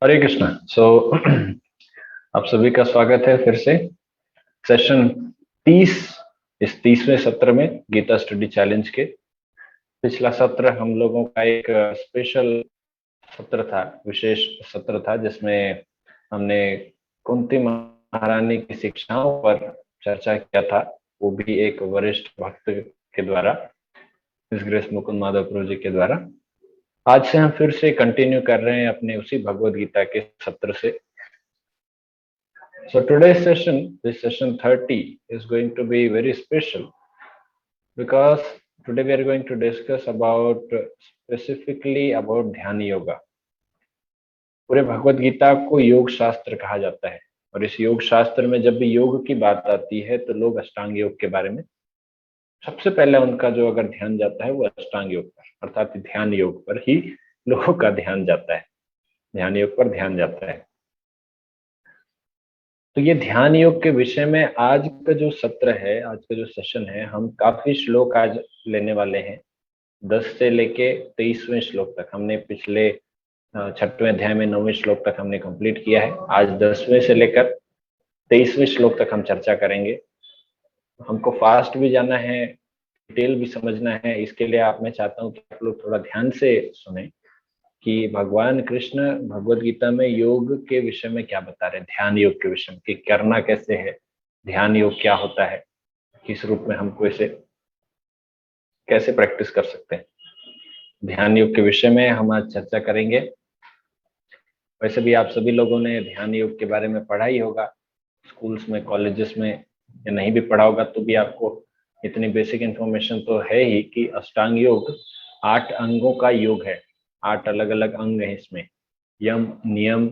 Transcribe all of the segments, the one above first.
हरे कृष्णा। आप सभी का स्वागत है फिर से सेशन 30, इस 30वें सत्र में गीता स्टडी चैलेंज के। पिछला सत्र हम लोगों का एक स्पेशल सत्र था, विशेष सत्र था, जिसमें हमने कुंती महारानी की शिक्षाओं पर चर्चा किया था, वो भी एक वरिष्ठ भक्त के द्वारा, मिस ग्रेस मुकुंद माधव प्रभु जी के द्वारा। आज से हम फिर से कंटिन्यू कर रहे हैं अपने उसी भगवद गीता के सत्र से। So today's session, this session 30, is going to be very special because today we are going to discuss about specifically about ध्यान योगा। पूरे भगवत गीता को योग शास्त्र कहा जाता है, और इस योग शास्त्र में जब भी योग की बात आती है तो लोग अष्टांग योग के बारे में सबसे पहले उनका जो अगर ध्यान जाता है वो अष्टांग योग पर, अर्थात ध्यान योग पर ही लोगों का ध्यान जाता है, ध्यान योग पर ध्यान जाता है। तो ये ध्यान योग के विषय में आज का जो सत्र है, आज का जो सेशन है, हम काफी श्लोक आज लेने वाले हैं। 10 से लेके 23वें श्लोक तक हमने पिछले 6वें अध्याय में 9वें श्लोक तक हमने कंप्लीट किया है। आज 10वें से लेकर 23वें श्लोक तक हम चर्चा करेंगे। हमको फास्ट भी जाना है, डिटेल भी समझना है। इसके लिए मैं चाहता हूँ कि आप लोग थोड़ा ध्यान से सुने कि भगवान कृष्ण भगवद गीता में योग के विषय में क्या बता रहे हैं, ध्यान योग के विषय में, कि करना कैसे है, ध्यान योग क्या होता है, किस रूप में हमको इसे कैसे प्रैक्टिस कर सकते हैं। ध्यान योग के विषय में हम आज चर्चा करेंगे। वैसे भी आप सभी लोगों ने ध्यान योग के बारे में पढ़ा ही होगा, स्कूल्स में, कॉलेजेस में, या नहीं भी पढ़ा होगा तो भी आपको इतनी बेसिक इंफॉर्मेशन तो है ही कि अष्टांग योग 8 अंगों का योग है। 8 अलग अलग अंग हैं इसमें, यम, नियम,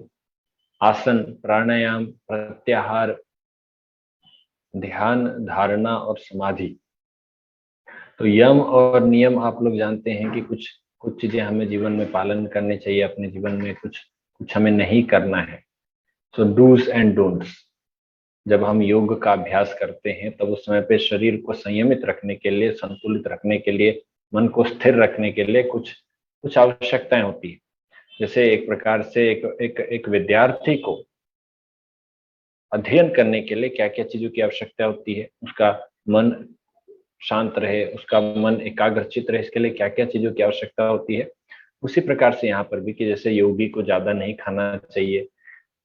आसन, प्राणायाम, प्रत्याहार, ध्यान, धारणा और समाधि। तो यम और नियम आप लोग जानते हैं कि कुछ कुछ चीजें हमें जीवन में पालन करने चाहिए, अपने जीवन में कुछ कुछ हमें नहीं करना है। सो डूज एंड डोंट्स। जब हम योग का अभ्यास करते हैं तब उस समय पे शरीर को संयमित रखने के लिए, संतुलित रखने के लिए, मन को स्थिर रखने के लिए कुछ कुछ आवश्यकताएं होती है। जैसे एक प्रकार से एक विद्यार्थी को अध्ययन करने के लिए क्या क्या चीजों की आवश्यकता होती है, उसका मन शांत रहे, उसका मन एकाग्रचित रहे, इसके लिए क्या क्या चीजों की आवश्यकता होती है। उसी प्रकार से यहाँ पर भी, कि जैसे योगी को ज्यादा नहीं खाना चाहिए,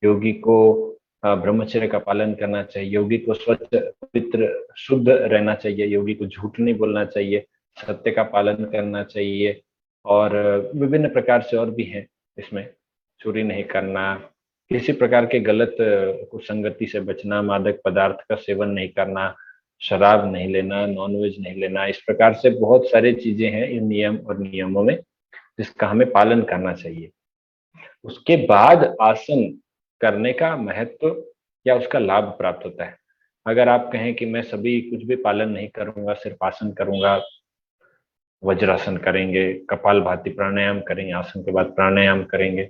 योगी को ब्रह्मचर्य का पालन करना चाहिए, योगी को स्वच्छ, पवित्र, शुद्ध रहना चाहिए, योगी को झूठ नहीं बोलना चाहिए, सत्य का पालन करना चाहिए, और विभिन्न प्रकार से और भी हैं इसमें। चोरी नहीं करना, किसी प्रकार के गलत कुसंगति से बचना, मादक पदार्थ का सेवन नहीं करना, शराब नहीं लेना, नॉनवेज नहीं लेना, इस प्रकार से बहुत सारी चीजें हैं इन नियम और नियमों में जिसका हमें पालन करना चाहिए। उसके बाद आसन करने का महत्व या उसका लाभ प्राप्त होता है। अगर आप कहें कि मैं सभी कुछ भी पालन नहीं करूंगा, सिर्फ आसन करूंगा, वज्रासन करेंगे, कपालभाति प्राणायाम करेंगे, आसन के बाद प्राणायाम करेंगे,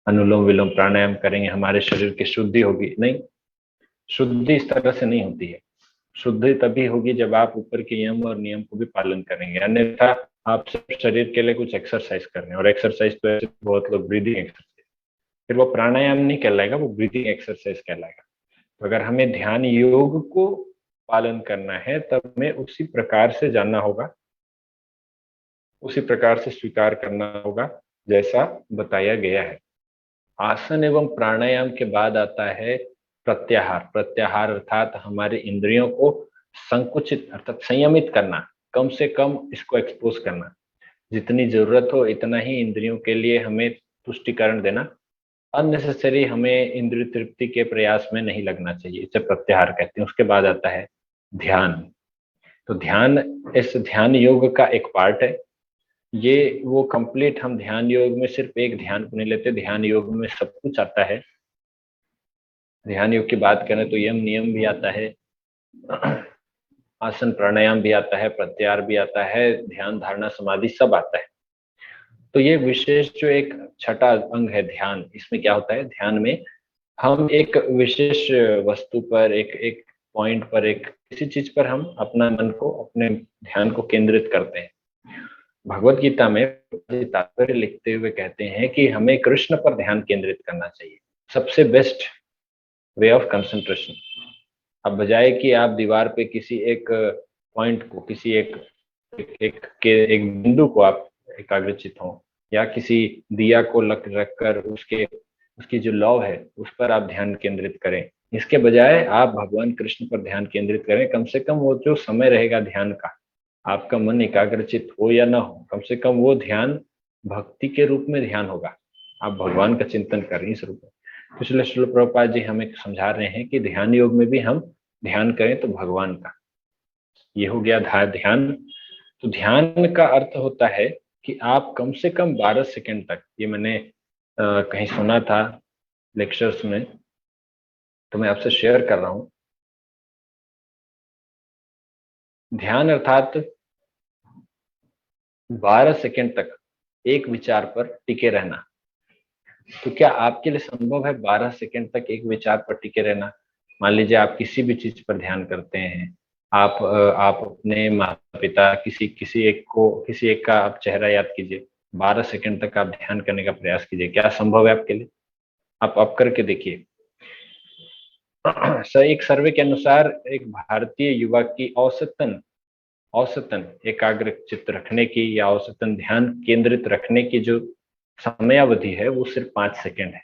अनुलोम विलोम प्राणायाम करेंगे, हमारे शरीर की शुद्धि होगी, नहीं, शुद्धि इस तरह से नहीं होती है। शुद्धि तभी होगी जब आप ऊपर के यम और नियम को भी पालन करेंगे। अन्यथा आप सिर्फ शरीर के लिए कुछ एक्सरसाइज कर रहे हैं, और एक्सरसाइज तो ऐसे बहुत लोग ब्रीदिंग एक्सरसाइज, फिर वो प्राणायाम नहीं कहलाएगा, वो ब्रीदिंग एक्सरसाइज कहलाएगा। तो अगर हमें ध्यान योग को पालन करना है तब हमें उसी प्रकार से जानना होगा, उसी प्रकार से स्वीकार करना होगा जैसा बताया गया है। आसन एवं प्राणायाम के बाद आता है प्रत्याहार। प्रत्याहार अर्थात हमारे इंद्रियों को संकुचित अर्थात संयमित करना, कम से कम इसको एक्सपोज करना, जितनी जरूरत हो इतना ही इंद्रियों के लिए हमें तुष्टिकरण देना, अननेसेसरी हमें इंद्रिय तृप्ति के प्रयास में नहीं लगना चाहिए, इसे प्रत्याहार कहते हैं। उसके बाद आता है ध्यान। तो ध्यान इस ध्यान योग का एक पार्ट है। ये वो कंप्लीट, हम ध्यान योग में सिर्फ एक ध्यान को नहीं लेते, ध्यान योग में सब कुछ आता है। ध्यान योग की बात करें तो यम नियम भी आता है, आसन प्राणायाम भी आता है, प्रत्याहार भी आता है, ध्यान धारणा समाधि सब आता है। तो ये विशेष जो एक छठा अंग है ध्यान, इसमें क्या होता है, ध्यान में हम एक विशेष वस्तु पर, एक एक पॉइंट पर, एक किसी चीज पर हम अपना मन को, अपने ध्यान को केंद्रित करते हैं। भगवत गीता में तात्पर्य लिखते हुए कहते हैं कि हमें कृष्ण पर ध्यान केंद्रित करना चाहिए, सबसे बेस्ट वे ऑफ कंसंट्रेशन। अब बजाय कि आप दीवार पे किसी एक पॉइंट को, किसी एक बिंदु को आप एकाग्रचित हो, या किसी दिया को लग रख कर उसकी जो लौ है उस पर आप ध्यान केंद्रित करें, इसके बजाय आप भगवान कृष्ण पर ध्यान केंद्रित करें। कम से कम वो जो समय रहेगा ध्यान का, आपका मन एकाग्रचित हो या ना हो, कम से कम वो ध्यान भक्ति के रूप में ध्यान होगा, आप भगवान का चिंतन कर रहे हैं इस रूप में। तो इसलिए श्रील प्रभुपाद जी हमें समझा रहे हैं कि ध्यान योग में भी हम ध्यान करें तो भगवान का। ये हो गया ध्यान। तो ध्यान का अर्थ होता है कि आप कम से कम 12 सेकंड तक, ये मैंने कहीं सुना था लेक्चर्स में, तो मैं आपसे शेयर कर रहा हूं। ध्यान अर्थात 12 सेकंड तक एक विचार पर टिके रहना। तो क्या आपके लिए संभव है 12 सेकंड तक एक विचार पर टिके रहना? मान लीजिए आप किसी भी चीज पर ध्यान करते हैं, आप अपने माता पिता, किसी एक का आप चेहरा याद कीजिए, 12 सेकंड तक आप ध्यान करने का प्रयास कीजिए। क्या संभव है आपके लिए? आप करके देखिए। एक सर्वे के अनुसार एक भारतीय युवा की औसतन एकाग्र चित्त रखने की या औसतन ध्यान केंद्रित रखने की जो समयावधि है वो सिर्फ 5 सेकंड है।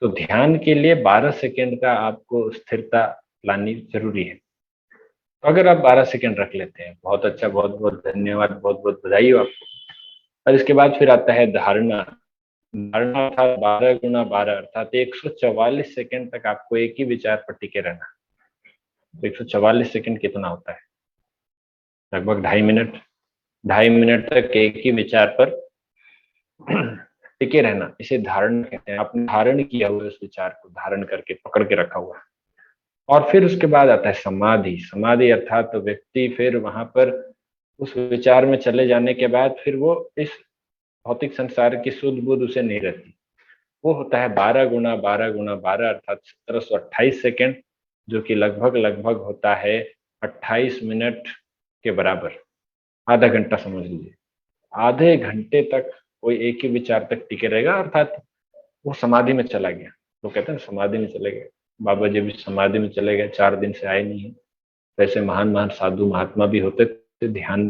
तो ध्यान के लिए 12 सेकंड का आपको स्थिरता लानी जरूरी है। तो अगर आप 12 सेकंड रख लेते हैं, बहुत अच्छा, बहुत बहुत धन्यवाद, बहुत बहुत बधाई हो आपको। और इसके बाद फिर आता है धारणा। धारणा अर्थात 12 × 12 अर्थात 144 सेकंड तक आपको एक ही विचार पर टिके रहना। तो 144 सेकंड कितना होता है? लगभग 2.5 मिनट। 2.5 मिनट तक एक ही विचार पर टिके रहना, इसे धारण कहते हैं। आपने धारण किया हुआ उस विचार को, धारण करके पकड़ के रखा हुआ है। और फिर उसके बाद आता है समाधि। समाधि अर्थात तो व्यक्ति फिर वहां पर उस विचार में चले जाने के बाद फिर वो इस भौतिक संसार की सुध बुध उसे नहीं रहती। वो होता है 12 × 12 × 12 अर्थात 1728 सेकेंड, जो कि लगभग लगभग होता है 28 मिनट के बराबर। आधा घंटा समझ लीजिए। आधे घंटे तक कोई एक ही विचार तक टिके रहेगा, अर्थात वो समाधि में चला गया। वो कहते हैं समाधि में चले गए। बाबा जी भी समाधि में चले गए, 4 दिन से आए नहीं है। वैसे महान महान साधु महात्मा भी होते थे ध्यान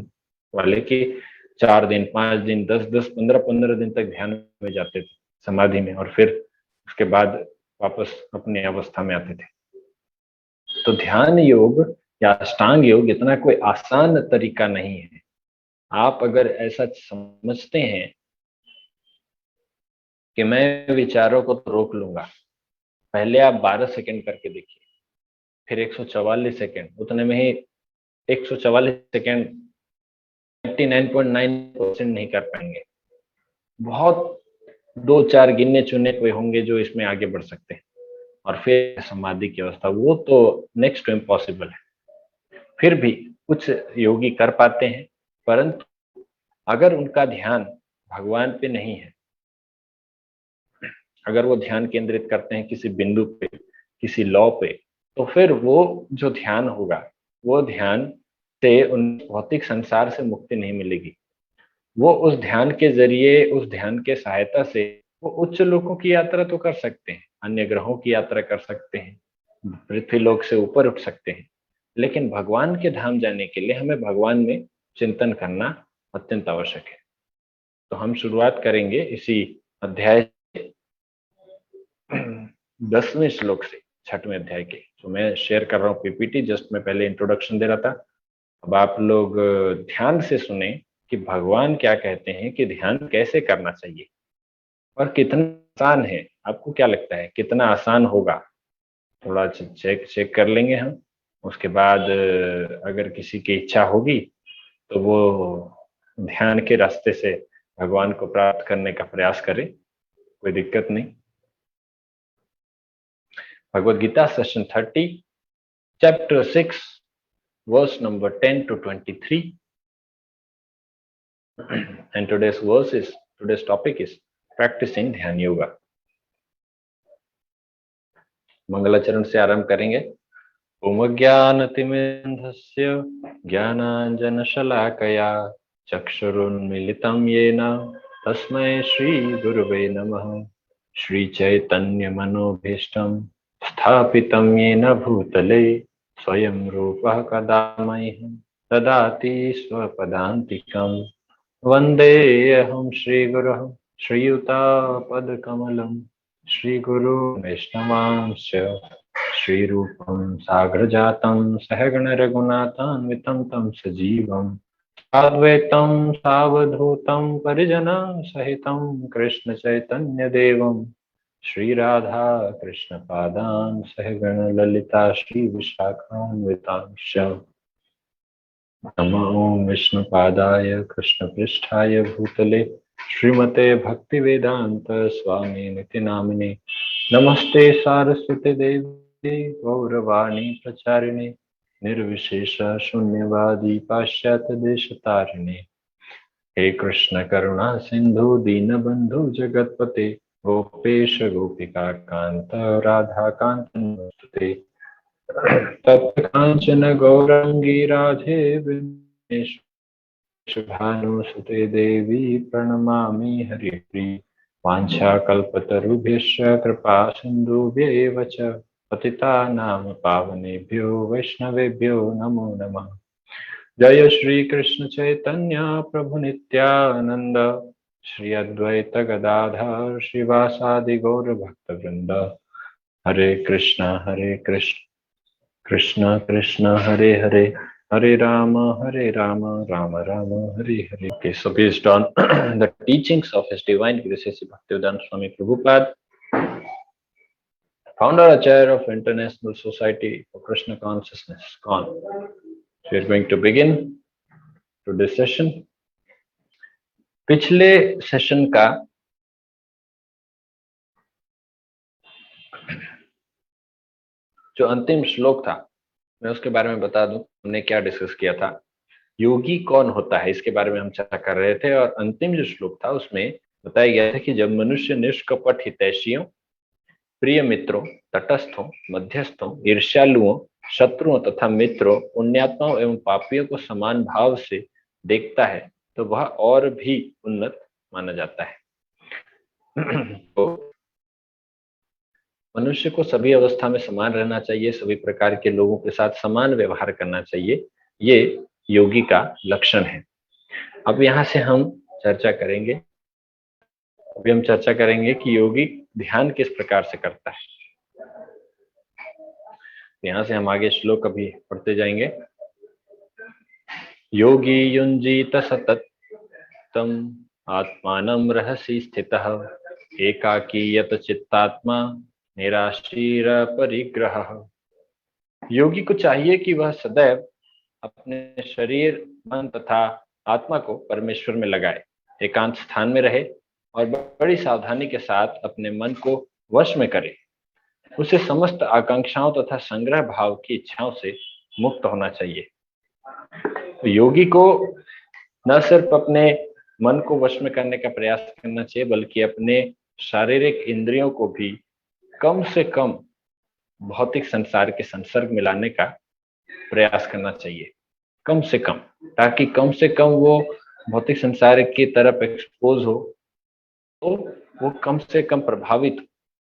वाले कि 4 दिन, 5 दिन, 10-10, 15-15 दिन तक ध्यान में जाते थे समाधि में, और फिर उसके बाद वापस अपनी अवस्था में आते थे। तो ध्यान योग या अष्टांग योग इतना कोई आसान तरीका नहीं है। आप अगर ऐसा समझते हैं कि मैं विचारों को तो रोक लूंगा, पहले आप 12 सेकंड करके देखिए, फिर 144 सेकंड, उतने में ही 144 सेकंड 99.9% नहीं कर पाएंगे। बहुत 2-4 गिने चुने कोई होंगे जो इसमें आगे बढ़ सकते हैं, और फिर समाधि की अवस्था, वो तो नेक्स्ट टू इम्पॉसिबल है। फिर भी कुछ योगी कर पाते हैं, परंतु अगर उनका ध्यान भगवान पे नहीं है, अगर वो ध्यान केंद्रित करते हैं किसी बिंदु पे, किसी लौ पे, तो फिर वो जो ध्यान होगा, वो ध्यान से उन भौतिक संसार से मुक्ति नहीं मिलेगी। वो उस ध्यान के जरिए, उस ध्यान के सहायता से वो उच्च लोकों की यात्रा तो कर सकते हैं, अन्य ग्रहों की यात्रा कर सकते हैं, पृथ्वी लोक से ऊपर उठ सकते हैं, लेकिन भगवान के धाम जाने के लिए हमें भगवान में चिंतन करना अत्यंत आवश्यक है। तो हम शुरुआत करेंगे इसी अध्याय 10वें श्लोक से, 6वें अध्याय के। तो मैं शेयर कर रहा हूँ पीपीटी, जस्ट मैं पहले इंट्रोडक्शन दे रहा था। अब आप लोग ध्यान से सुने कि भगवान क्या कहते हैं, कि ध्यान कैसे करना चाहिए और कितना आसान है। आपको क्या लगता है कितना आसान होगा? थोड़ा चेक कर लेंगे हम। उसके बाद अगर किसी की इच्छा होगी तो वो ध्यान के रास्ते से भगवान को प्राप्त करने का प्रयास करे, कोई दिक्कत नहीं। Bhagavad Gita session 30, chapter 6, verse number 10 to 23. And today's topic is practicing ध्यान योगा। मंगलाचरण से आरंभ करेंगे। ओम ज्ञानतिमिरन्धस्य ज्ञानाञ्जनशलाकया चक्षुरुन्मीलितं येन तस्मै श्रीगुरुवे नमः। श्रीचैतन्यमनोभीष्टं स्थापितं येन भूतले स्वयं रूपः कदा मह्यं ददाति स्वपदान्तिकम्। वन्देऽहं श्रीगुरुः श्रीयुतापदकमलं श्रीगुरु वैष्णवांश्च श्रीरूपं साग्रजातं सहगण रघुनाथान्वितं तं सजीवम् अद्वैतं सावधूतं परिजनं सहितं कृष्ण चैतन्य देवं श्रीराधा कृष्ण पादान् सहगण ललिता श्री विशाखान्वितांश्च। नमो विष्णुपादाय कृष्णपृष्ठाय भूतले श्रीमते भक्तिवेदांत स्वामी निति नामिने। नमस्ते सारस्वती देवी गौरवाणी प्रचारिणे निर्विशेष शून्यवादी पाश्चात्य देश तारिणे। हे कृष्ण करुणा सिंधु दीनबंधु जगतपते गोपेश गोपिका कांत राधा कांत नमोस्तुते। तप्त कांचन गौरांगी राधे वृषभानुसुते देवी प्रणमामि हरिप्रिये। वाञ्छाकल्पतरुभ्यश्च कृपा सिन्धुभ्यैव च पतितानां पावनेभ्यो वैष्णवेभ्यो नमो नमः। जय श्री कृष्ण चैतन्य प्रभु नित्यानंद श्री अद्वैत गदाधर श्रीवासादि गौर भक्तवृंद। हरे Krishna Krishna Krishna Hare Hare Hare Ram Ram Ram Hare Hare. Okay, so based on the teachings of His Divine Grace Bhaktivedanta Swami Prabhupada, founder and chair of International Society for Krishna Consciousness, ISKCON. So we are going to begin today's session. पिछले session का जो अंतिम श्लोक था, मैं उसके बारे में बता दूं हमने क्या डिस्कस किया था। योगी कौन होता है इसके बारे में हम चर्चा कर रहे थे और अंतिम जो श्लोक था उसमें बताया गया था कि जब मनुष्य निष्कपट हितैषियों, प्रिय मित्रों, तटस्थों, मध्यस्थों, ईर्ष्यालुओं, शत्रुओं तथा मित्रों, पुण्यात्माओं एवं पापियों को समान भाव से देखता है तो वह और भी उन्नत माना जाता है। तो मनुष्य को सभी अवस्था में समान रहना चाहिए, सभी प्रकार के लोगों के साथ समान व्यवहार करना चाहिए, ये योगी का लक्षण है। अब यहाँ से हम चर्चा करेंगे, अभी हम चर्चा करेंगे कि योगी ध्यान किस प्रकार से करता है। यहाँ से हम आगे श्लोक अभी पढ़ते जाएंगे। योगी युञ्जीत सततं आत्मानं रहसि स्थितः एकाकी यत चित्तात्मा निराशीर परिग्रह। योगी को चाहिए कि वह सदैव अपने शरीर, मन तथा आत्मा को परमेश्वर में लगाए, एकांत स्थान में रहे और बड़ी सावधानी के साथ अपने मन को वश में करे। उसे समस्त आकांक्षाओं तथा संग्रह भाव की इच्छाओं से मुक्त होना चाहिए। तो योगी को न सिर्फ अपने मन को वश में करने का प्रयास करना चाहिए, बल्कि अपने शारीरिक इंद्रियों को भी कम से कम भौतिक संसार के संसर्ग में लाने का प्रयास करना चाहिए, कम से कम, ताकि कम से कम वो भौतिक संसार की तरफ एक्सपोज हो तो वो कम से कम प्रभावित हो।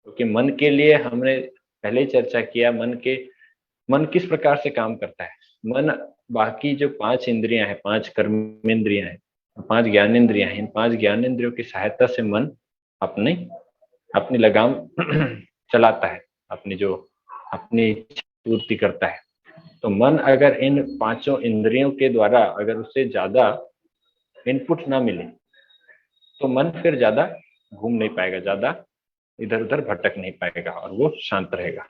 क्योंकि मन के लिए हमने पहले ही चर्चा किया, मन किस प्रकार से काम करता है। मन बाकी जो 5 इंद्रियां हैं, 5 कर्मेंद्रियां हैं, 5 ज्ञानेंद्रियां हैं, इन 5 ज्ञानेंद्रियों की सहायता से मन अपनी लगाम चलाता है, अपनी पूर्ति करता है। तो मन अगर इन 5 इंद्रियों के द्वारा अगर उसे ज्यादा इनपुट ना मिले तो मन फिर ज्यादा घूम नहीं पाएगा, ज्यादा इधर उधर भटक नहीं पाएगा और वो शांत रहेगा।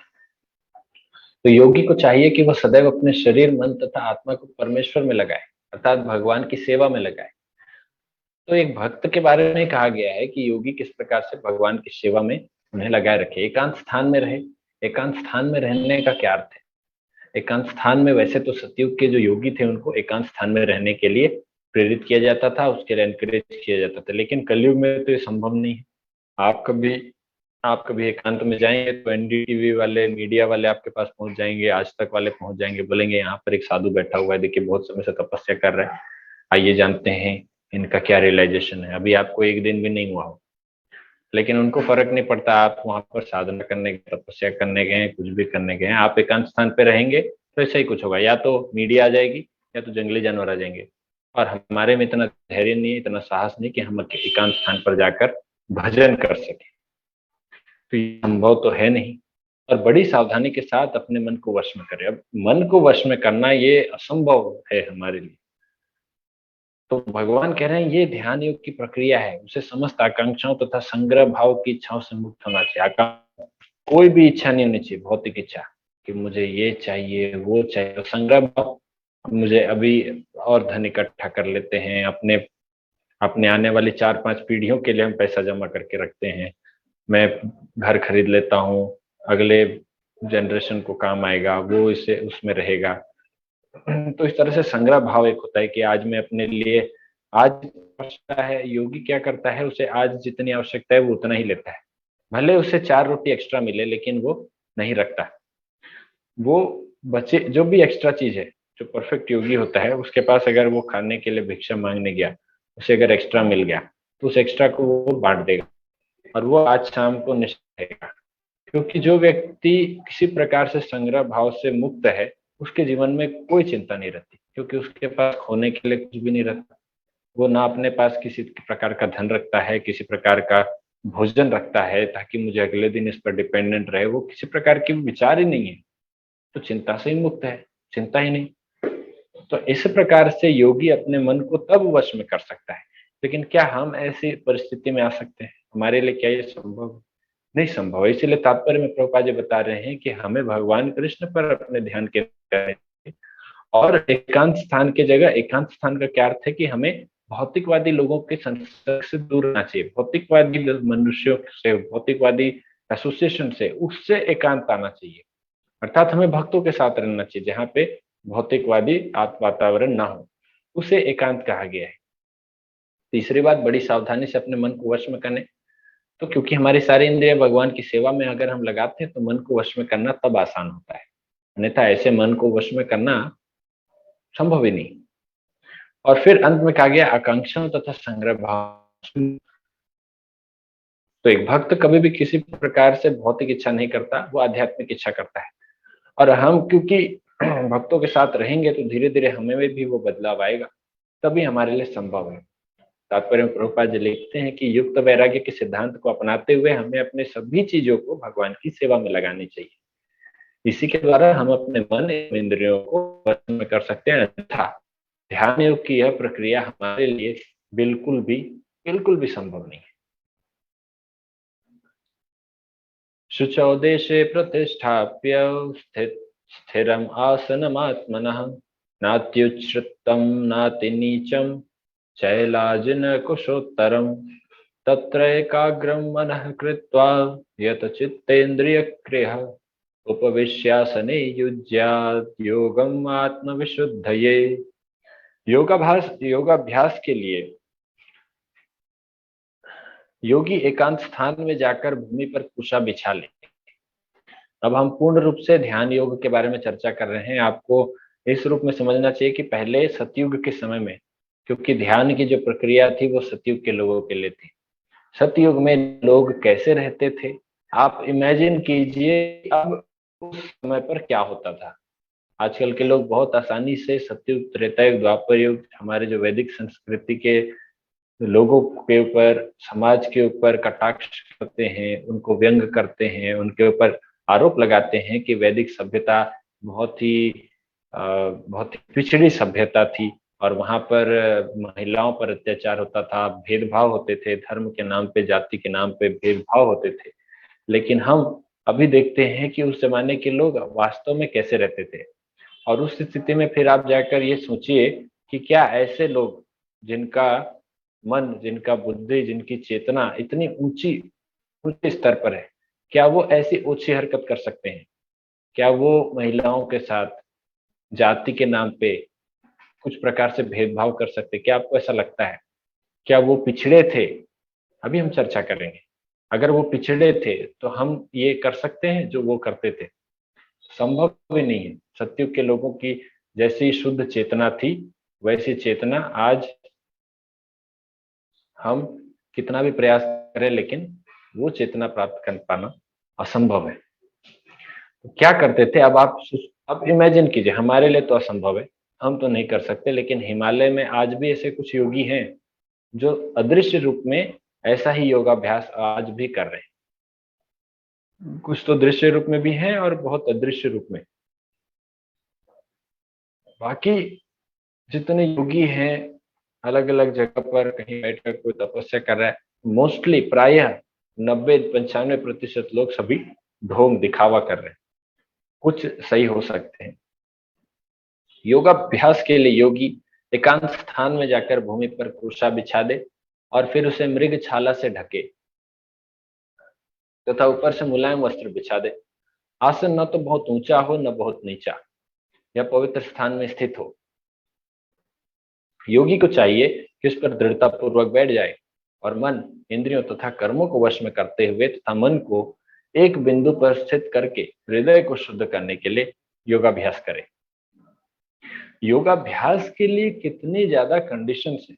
तो योगी को चाहिए कि वह सदैव अपने शरीर, मन तथा आत्मा को परमेश्वर में लगाए, अर्थात भगवान की सेवा में लगाए। तो एक भक्त के बारे में कहा गया है कि योगी किस प्रकार से भगवान की सेवा में उन्हें लगाए रखे, एकांत स्थान में रहे। एकांत स्थान में रहने का क्या अर्थ है? एकांत स्थान में वैसे तो सतयुग के जो योगी थे उनको एकांत स्थान में रहने के लिए प्रेरित किया जाता था, उसके लिए एनकरेज किया जाता था, लेकिन कलयुग में तो ये संभव नहीं है। आप कभी एकांत में जाएंगे तो एनडीटीवी वाले, मीडिया वाले आपके पास पहुंच जाएंगे, आज तक वाले पहुंच जाएंगे, बोलेंगे यहाँ पर एक साधु बैठा हुआ है, देखिए बहुत समय से तपस्या कर रहा है। आइए जानते हैं इनका क्या रियलाइजेशन है। अभी आपको एक दिन भी नहीं हुआ हो, लेकिन उनको फर्क नहीं पड़ता। आप वहां पर साधना करने गए, तपस्या करने गए, कुछ भी करने गए, आप एकांत स्थान पे रहेंगे तो ऐसा ही कुछ होगा। या तो मीडिया आ जाएगी या तो जंगली जानवर आ जाएंगे। और हमारे में इतना धैर्य नहीं है, इतना साहस नहीं कि हम एकांत स्थान पर जाकर भजन कर सके। तो ये संभव तो है नहीं। और बड़ी सावधानी के साथ अपने मन को वश में करें। अब मन को वश में करना ये असंभव है हमारे लिए। तो भगवान कह रहे हैं ये ध्यान योग की प्रक्रिया है। उसे समस्त आकांक्षाओं तथा संग्रह भाव की इच्छाओं से मुक्त होना चाहिए। कोई भी इच्छा नहीं होनी चाहिए, भौतिक इच्छा कि मुझे ये चाहिए वो चाहिए। तो संग्रह भाव, मुझे अभी और धन इकट्ठा कर लेते हैं, अपने अपने आने वाली 4-5 पीढ़ियों के लिए हम पैसा जमा करके रखते हैं। मैं घर खरीद लेता हूँ, अगले जनरेशन को काम आएगा, वो इसे उसमें रहेगा। तो इस तरह से संग्रह भाव एक होता है कि आज मैं अपने लिए, आज आवश्यकता है, योगी क्या करता है, उसे आज जितनी आवश्यकता है वो उतना ही लेता है। भले उसे 4 रोटी एक्स्ट्रा मिले लेकिन वो नहीं रखता। वो बचे जो भी एक्स्ट्रा चीज है, जो परफेक्ट योगी होता है उसके पास अगर वो खाने के लिए भिक्षा मांगने गया, उसे अगर एक्स्ट्रा मिल गया तो उस एक्स्ट्रा को वो बांट देगा और वो आज शाम को निश्चित रहेगा। क्योंकि जो व्यक्ति किसी प्रकार से संग्रह भाव से मुक्त है, उसके जीवन में कोई चिंता नहीं रहती, क्योंकि उसके पास खोने के लिए कुछ भी नहीं रहता। वो ना अपने पास किसी प्रकार का धन रखता है, किसी प्रकार का भोजन रखता है ताकि मुझे अगले दिन इस पर डिपेंडेंट रहे, वो किसी प्रकार की विचार ही नहीं है। तो चिंता से ही मुक्त है, चिंता ही नहीं। तो इस प्रकार से योगी अपने मन को तब वश में कर सकता है। लेकिन क्या हम ऐसी परिस्थिति में आ सकते हैं? हमारे लिए क्या ये संभव? नहीं संभव है। इसीलिए तात्पर्य में प्रभुपाद जी बता रहे हैं कि हमें भगवान कृष्ण पर अपने ध्यान केंद्रित करना चाहिए। और एकांत स्थान की जगह, एकांत स्थान का क्या अर्थ है कि हमें भौतिकवादी लोगों के संपर्क से दूर रहना चाहिए, भौतिकवादी मनुष्यों से, भौतिकवादी एसोसिएशन से, उससे एकांत आना चाहिए। अर्थात हमें भक्तों के साथ रहना चाहिए जहाँ पे भौतिकवादी वातावरण ना हो, उसे एकांत कहा गया है। तीसरी बात, बड़ी सावधानी से अपने मन को वश में करने। तो क्योंकि हमारी सारी इंद्रियां भगवान की सेवा में अगर हम लगाते हैं तो मन को वश में करना तब आसान होता है, अन्यथा ऐसे मन को वश में करना संभव ही नहीं। और फिर अंत में कहा गया आकांक्षाओं तथा संग्रह भाव। तो एक भक्त कभी भी किसी प्रकार से भौतिक इच्छा नहीं करता, वो आध्यात्मिक इच्छा करता है। और हम क्योंकि भक्तों के साथ रहेंगे तो धीरे धीरे हमें भी वो बदलाव आएगा, तभी हमारे लिए संभव है। तात्पर्य में प्रभुपाद जी लिखते हैं कि युक्त वैराग्य के सिद्धांत को अपनाते हुए हमें अपने सभी चीजों को भगवान की सेवा में लगानी चाहिए। इसी के द्वारा हम अपने मन एवं इंद्रियों को वश में कर सकते हैं। अन्यथा ध्यान योग की यह प्रक्रिया हमारे लिए बिल्कुल भी संभव नहीं है। शुचौ देशे प्रतिष्ठाप्य स्थिरम आसनमात्मनः नात्युच्छ्रितम नातिनीचम शैलाजिन कुशोत्तरम तत्र एकाग्रम मनः कृत्वा यत चित्तेन्द्रियक्रियः उपविश्यासने युज्यात् योगम आत्मविशुद्धये। योगाभ्यास के लिए योगी एकांत स्थान में जाकर भूमि पर कुशा बिछा ले। अब हम पूर्ण रूप से ध्यान योग के बारे में चर्चा कर रहे हैं। आपको इस रूप में समझना चाहिए कि पहले सतयुग के समय में, क्योंकि ध्यान की जो प्रक्रिया थी वो सतयुग के लोगों के लिए थी। सतयुग में लोग कैसे रहते थे, आप इमेजिन कीजिए अब उस समय पर क्या होता था। आजकल के लोग बहुत आसानी से सतयुग, त्रेता युग, द्वापर युग, हमारे जो वैदिक संस्कृति के लोगों के ऊपर, समाज के ऊपर कटाक्ष करते हैं, उनको व्यंग करते हैं, उनके ऊपर आरोप लगाते हैं कि वैदिक सभ्यता बहुत ही पिछड़ी सभ्यता थी और वहां पर महिलाओं पर अत्याचार होता था, भेदभाव होते थे, धर्म के नाम पे, जाति के नाम पे भेदभाव होते थे। लेकिन हम अभी देखते हैं कि उस जमाने के लोग वास्तव में कैसे रहते थे। और उस स्थिति में फिर आप जाकर ये सोचिए कि क्या ऐसे लोग जिनका मन, जिनका बुद्धि, जिनकी चेतना इतनी ऊंचे स्तर पर है, क्या वो ऐसी ओछी हरकत कर सकते हैं? क्या वो महिलाओं के साथ जाति के नाम पे कुछ प्रकार से भेदभाव कर सकते? क्या आपको ऐसा लगता है? क्या वो पिछड़े थे? अभी हम चर्चा करेंगे। अगर वो पिछड़े थे तो हम ये कर सकते हैं जो वो करते थे? संभव भी नहीं है। सतयुग के लोगों की जैसी शुद्ध चेतना थी, वैसी चेतना आज हम कितना भी प्रयास करें, लेकिन वो चेतना प्राप्त कर पाना असंभव है। तो क्या करते थे, अब इमेजिन कीजिए, हमारे लिए तो असंभव है, हम तो नहीं कर सकते, लेकिन हिमालय में आज भी ऐसे कुछ योगी हैं जो अदृश्य रूप में ऐसा ही योगाभ्यास आज भी कर रहे हैं। कुछ तो दृश्य रूप में भी हैं और बहुत अदृश्य रूप में। बाकी जितने योगी हैं अलग अलग जगह पर कहीं बैठकर कोई तपस्या कर रहा है, मोस्टली प्रायः 90-95% लोग सभी ढोंग दिखावा कर रहे हैं। कुछ सही हो सकते हैं। योगाभ्यास के लिए योगी एकांत स्थान में जाकर भूमि पर कुर्सा बिछा दे और फिर उसे मृग छाला से ढके तथा ऊपर से मुलायम वस्त्र बिछा दे। आसन न तो बहुत ऊंचा हो न बहुत नीचा, यह पवित्र स्थान में स्थित हो। योगी को चाहिए कि उस पर दृढ़ता पूर्वक बैठ जाए और मन, इंद्रियों तथा कर्मों को वश में करते हुए तथा मन को एक बिंदु पर स्थित करके हृदय को शुद्ध करने के लिए योगाभ्यास करे। योगाभ्यास के लिए कितनी ज्यादा कंडीशंस है।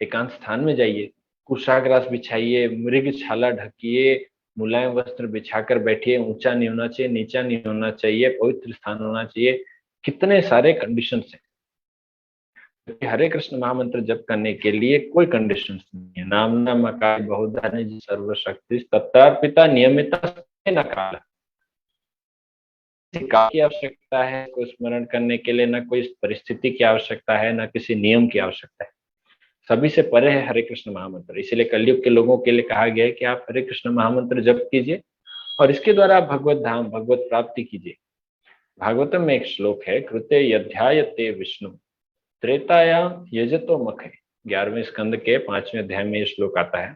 एकांत स्थान में जाइए, कुशाग्रास बिछाइए, मृग छाला ढकिए, मुलायम वस्त्र बिछाकर बैठिए, ऊंचा नहीं होना चाहिए, नीचा नहीं होना चाहिए, पवित्र स्थान होना चाहिए। कितने सारे कंडीशंस हैं। हरे कृष्ण महामंत्र जप करने के लिए कोई कंडीशंस नहीं है। नाम नमकार बहुधा निज सर्वशक्ति तत्तार्पिता नियमिता न काल। किसी काल की आवश्यकता है को स्मरण करने के लिए, न कोई परिस्थिति की आवश्यकता है, न किसी नियम की आवश्यकता है। सभी से परे है हरे कृष्ण महामंत्र। इसलिए कलयुग के लोगों के लिए कहा गया है कि आप हरे कृष्ण महामंत्र जप कीजिए और इसके द्वारा आप भगवत धाम, भगवत प्राप्ति कीजिए। भागवतम में एक श्लोक है, कृते यध्यायते विष्णु त्रेतायाम यजतो मखे। 11वें स्कंद के 5वें अध्याय में ये श्लोक आता है।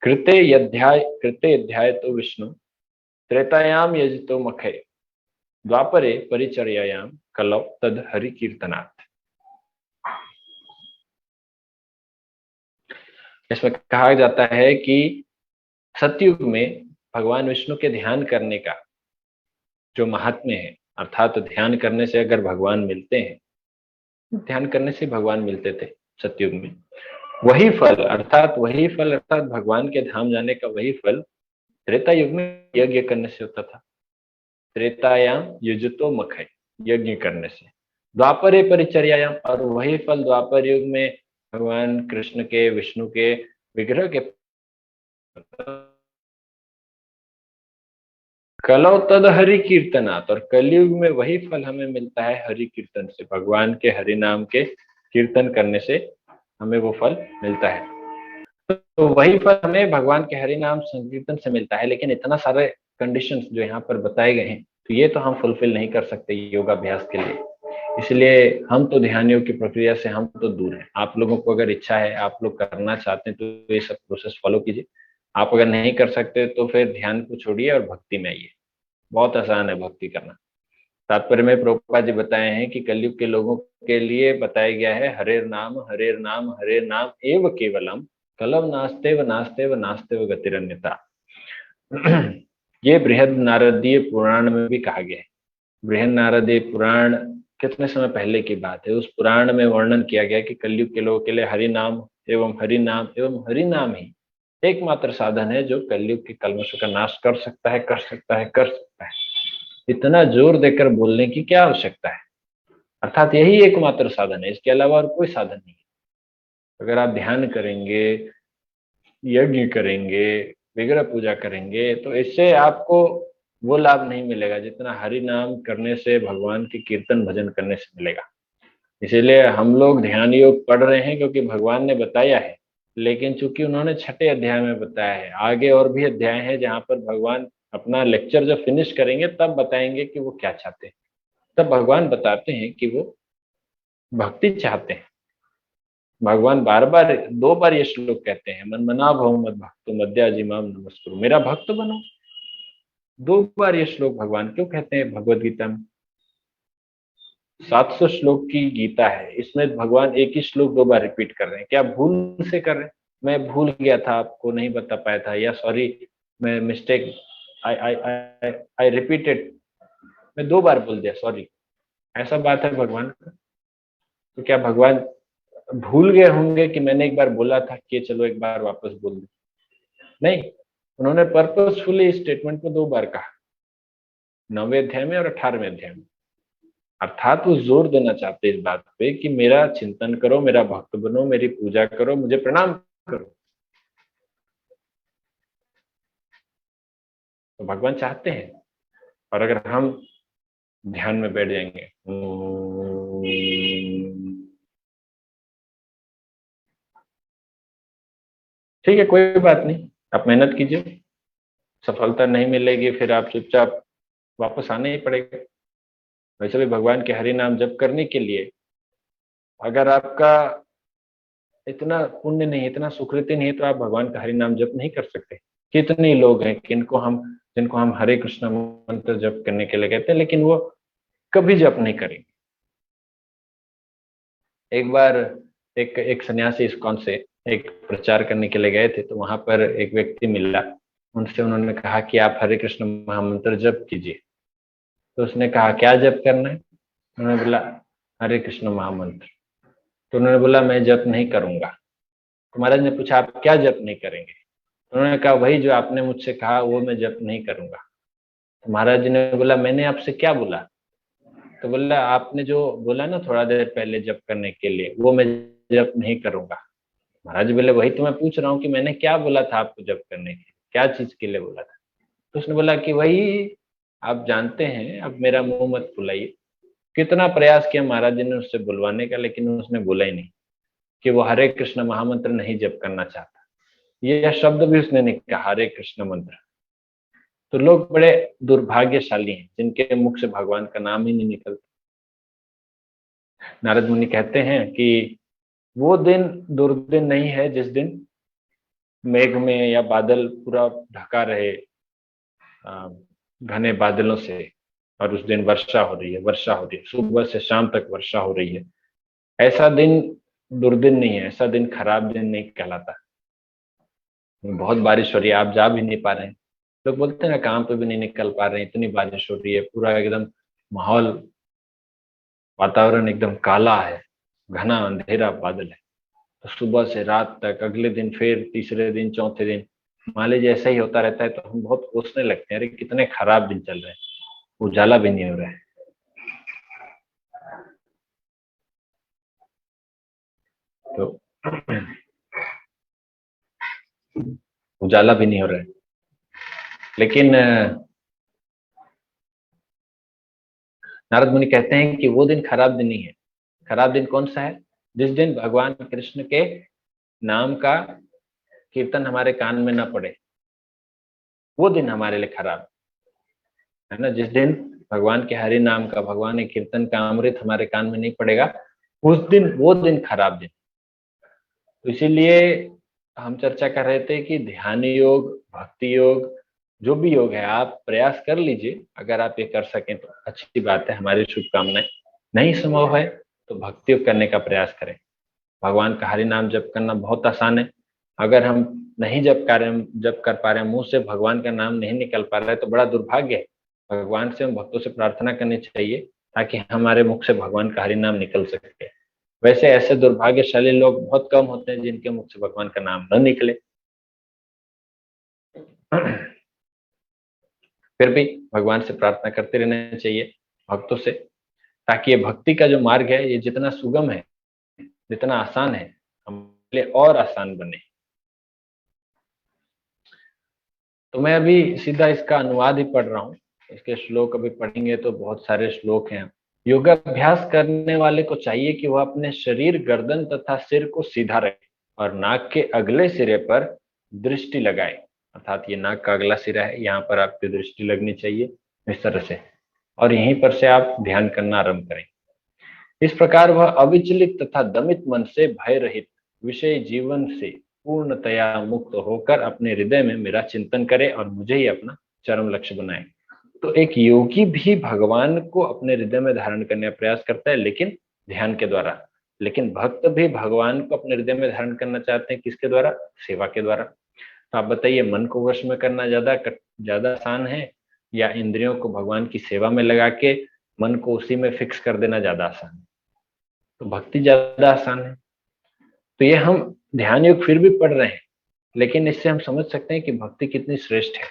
कृते यध्याय तो विष्णु त्रेतायाम यजतो मखे द्वापरे परिचर्यायाम कलौ तद हरि कीर्तनात्। इसमें कहा जाता है कि सतयुग में भगवान विष्णु के ध्यान करने का जो महात्म्य है, अर्थात ध्यान करने से अगर भगवान मिलते हैं, ध्यान करने से भगवान मिलते थे सतयुग में, वही फल अर्थात भगवान के धाम जाने का वही फल त्रेता युग में यज्ञ करने से होता था। त्रेतायाम युजतो मखय, यज्ञ करने से। द्वापरे परिचर्यायाम, और वही फल द्वापर युग में भगवान कृष्ण के, विष्णु के विग्रह के कलौ तद हरि कीर्तनात्, और कलयुग में वही फल हमें मिलता है हरि कीर्तन से। भगवान के हरि नाम के कीर्तन करने से हमें वो फल मिलता है। तो वही फल हमें भगवान के हरि नाम संकीर्तन से मिलता है, लेकिन इतना सारे कंडीशंस जो यहाँ पर बताए गए हैं, तो ये तो हम फुलफिल नहीं कर सकते योगाभ्यास के लिए। इसलिए हम तो ध्यान योग की प्रक्रिया से हम तो दूर हैं। आप लोगों को अगर इच्छा है, आप लोग करना चाहते हैं, तो ये सब प्रोसेस फॉलो कीजिए। आप अगर नहीं कर सकते तो फिर ध्यान को छोड़िए और भक्ति में आइए। बहुत आसान है भक्ति करना। तात्पर्य में प्रभुपाद जी बताए हैं कि कलयुग के लोगों के लिए बताया गया है, हरेर नाम हरेर नाम हरेर नाम एव केवलम कलम नास्तेव नास्तेव नास्तेव गतिरन्यता। ये बृहद नारदीय पुराण में भी कहा गया है। बृहद नारदीय पुराण कितने समय पहले की बात है। उस पुराण में वर्णन किया गया कि कलयुग के लोगों के लिए हरि नाम एवं हरि नाम एवं हरि नाम ही एकमात्र साधन है जो कलयुग के कल्मशों का नाश कर सकता है, कर सकता है, कर सकता है। इतना जोर देकर बोलने की क्या आवश्यकता है। अर्थात यही एकमात्र साधन है, इसके अलावा और कोई साधन नहीं है। अगर आप ध्यान करेंगे, यज्ञ करेंगे, विग्रह पूजा करेंगे, तो इससे आपको वो लाभ नहीं मिलेगा जितना हरि नाम करने से, भगवान की कीर्तन भजन करने से मिलेगा। इसीलिए हम लोग ध्यान योग पढ़ रहे हैं क्योंकि भगवान ने बताया है, लेकिन चूंकि उन्होंने 6ठे अध्याय में बताया है, आगे और भी अध्याय है जहाँ पर भगवान अपना लेक्चर जब फिनिश करेंगे तब बताएंगे कि वो क्या चाहते हैं। तब भगवान बताते हैं कि वो भक्ति चाहते हैं। भगवान बार बार 2 बार ये श्लोक कहते हैं, मन मना भव मद भक्तो मद्याजिमाम नमस्कुरु, मेरा भक्त बनो। 2 बार ये श्लोक भगवान क्यों कहते हैं भगवद गीता में। 700 श्लोक की गीता है, इसमें भगवान एक ही श्लोक 2 बार रिपीट कर रहे हैं। क्या भूल से कर रहे हैं? मैं भूल गया था, आपको नहीं बता पाया था, या सॉरी मैं mistake, I I I I repeated, मैं 2 बार बोल दिया, सॉरी। ऐसा बात है भगवान का। तो क्या भगवान भूल गए होंगे कि मैंने एक बार बोला था कि चलो एक बार वापस बोल दो? नहीं, उन्होंने पर्पसफुली इस स्टेटमेंट को 2 बार कहा, 9वें अध्याय में और 18वें अध्याय में। अर्थात वो जोर देना चाहते इस बात पे कि मेरा चिंतन करो, मेरा भक्त बनो, मेरी पूजा करो, मुझे प्रणाम करो। तो भगवान चाहते हैं। और अगर हम ध्यान में बैठ जाएंगे, ठीक है कोई बात नहीं, आप मेहनत कीजिए, सफलता नहीं मिलेगी फिर आप चुपचाप वापस आना ही पड़ेगा। वैसे भी भगवान के हरि नाम जप करने के लिए अगर आपका इतना पुण्य नहीं, इतना सुकृति नहीं है, तो आप भगवान का हरि नाम जप नहीं कर सकते। कितने लोग हैं जिनको हम हरे कृष्ण मंत्र जप करने के लिए कहते हैं, लेकिन वो कभी जप नहीं करेंगे। एक बार एक एक सन्यासी इस्कॉन से एक प्रचार करने के लिए गए थे, तो वहां पर एक व्यक्ति मिला। उनसे उन्होंने कहा कि आप हरे कृष्ण महामंत्र जप कीजिए। तो उसने कहा क्या जप करना है? उन्होंने बोला हरे कृष्ण महामंत्र। तो उन्होंने बोला मैं जप नहीं करूंगा। तो महाराज ने पूछा आप क्या जप नहीं करेंगे? तो उन्होंने कहा वही जो आपने मुझसे कहा वो मैं जप नहीं करूंगा। तो महाराज जी ने बोला मैंने आपसे क्या बोला? तो बोला आपने जो बोला ना थोड़ा देर पहले जप करने के लिए, वो मैं जप नहीं करूंगा। महाराज जी बोले वही तो मैं पूछ रहा हूँ कि मैंने क्या बोला था आपको जप करने के लिए, क्या चीज के लिए बोला था? तो उसने बोला कि वही आप जानते हैं, अब मेरा मुंह मत फुलाइए। कितना प्रयास किया महाराज जी ने उससे बुलवाने का, लेकिन उसने बोला ही नहीं कि वो हरे कृष्ण महामंत्र नहीं जप करना चाहता। ये शब्द भी उसने नहीं कहा, हरे कृष्ण मंत्र। तो लोग बड़े दुर्भाग्यशाली हैं जिनके मुख से भगवान का नाम ही नहीं निकलता। नारद मुनि कहते हैं कि वो दिन दुर्दिन नहीं है जिस दिन मेघ में या बादल पूरा ढका रहे घने बादलों से, और उस दिन वर्षा हो रही है, वर्षा हो रही है, सुबह से शाम तक वर्षा हो रही है। ऐसा दिन दुर्दिन नहीं है, ऐसा दिन खराब दिन नहीं कहलाता। बहुत बारिश हो रही है, आप जा भी नहीं पा रहे हैं, लोग बोलते हैं ना काम पे भी नहीं निकल पा रहे हैं, इतनी बारिश हो रही है, पूरा एकदम माहौल, वातावरण एकदम काला है, घना अंधेरा बादल है। तो सुबह से रात तक, अगले दिन फिर तीसरे दिन चौथे दिन मान लीजिए ऐसा ही होता रहता है, तो हम बहुत सोचने लगते हैं अरे कितने खराब दिन चल रहे हैं, उजाला भी नहीं हो रहा है। तो उजाला भी नहीं हो रहा है, लेकिन नारद मुनि कहते हैं कि वो दिन खराब दिन नहीं है। खराब दिन कौन सा है? जिस दिन भगवान कृष्ण के नाम का कीर्तन हमारे कान में न पड़े, वो दिन हमारे लिए खराब है ना। जिस दिन भगवान के हरि नाम का, भगवान के कीर्तन का अमृत हमारे कान में नहीं पड़ेगा, उस दिन, वो दिन खराब दिन। तो इसीलिए हम चर्चा कर रहे थे कि ध्यान योग, भक्ति योग, जो भी योग है आप प्रयास कर लीजिए। अगर आप ये कर सकें तो अच्छी बात है, हमारी शुभकामनाएं। नहीं संभव है तो भक्ति योग करने का प्रयास करें। भगवान का हरि नाम जप करना बहुत आसान है। अगर हम नहीं जप कर पा रहे हैं, मुंह से भगवान का नाम नहीं निकल पा रहा है, तो बड़ा दुर्भाग्य है। भगवान से हम भक्तों से प्रार्थना करनी चाहिए ताकि हमारे मुख से भगवान का हरि नाम निकल सके। वैसे ऐसे दुर्भाग्यशाली लोग बहुत कम होते हैं जिनके मुख से भगवान का नाम न निकले। फिर भी भगवान से प्रार्थना करते रहना चाहिए भक्तों से, ताकि ये भक्ति का जो मार्ग है ये जितना सुगम है, जितना आसान है, हमारे लिए और आसान बने। तो मैं अभी सीधा इसका अनुवाद ही पढ़ रहा हूँ। इसके श्लोक अभी पढ़ेंगे तो बहुत सारे श्लोक हैं। योगाभ्यास करने वाले को चाहिए कि वह अपने शरीर, गर्दन तथा सिर को सीधा रखे और नाक के अगले सिरे पर दृष्टि लगाए। अर्थात ये नाक का अगला सिरा है, यहाँ पर आपकी दृष्टि लगनी चाहिए इस तरह से, और यहीं पर से आप ध्यान करना आरंभ करें। इस प्रकार वह अविचलित तथा दमित मन से, भय रहित, विषय जीवन से पूर्णतया मुक्त होकर अपने हृदय में मेरा चिंतन करे और मुझे ही अपना चरम लक्ष्य बनाए। तो एक योगी भी भगवान को अपने हृदय में धारण करने का प्रयास करता है, लेकिन ध्यान के द्वारा। लेकिन भक्त भी भगवान को अपने हृदय में धारण करना चाहते हैं, किसके द्वारा? सेवा के द्वारा। तो आप बताइए, मन को वश में करना ज्यादा आसान है, या इंद्रियों को भगवान की सेवा में लगा के मन को उसी में फिक्स कर देना ज्यादा आसान है? तो भक्ति ज्यादा आसान है। तो ये हम ध्यान योग फिर भी पढ़ रहे हैं, लेकिन इससे हम समझ सकते हैं कि भक्ति कितनी श्रेष्ठ है।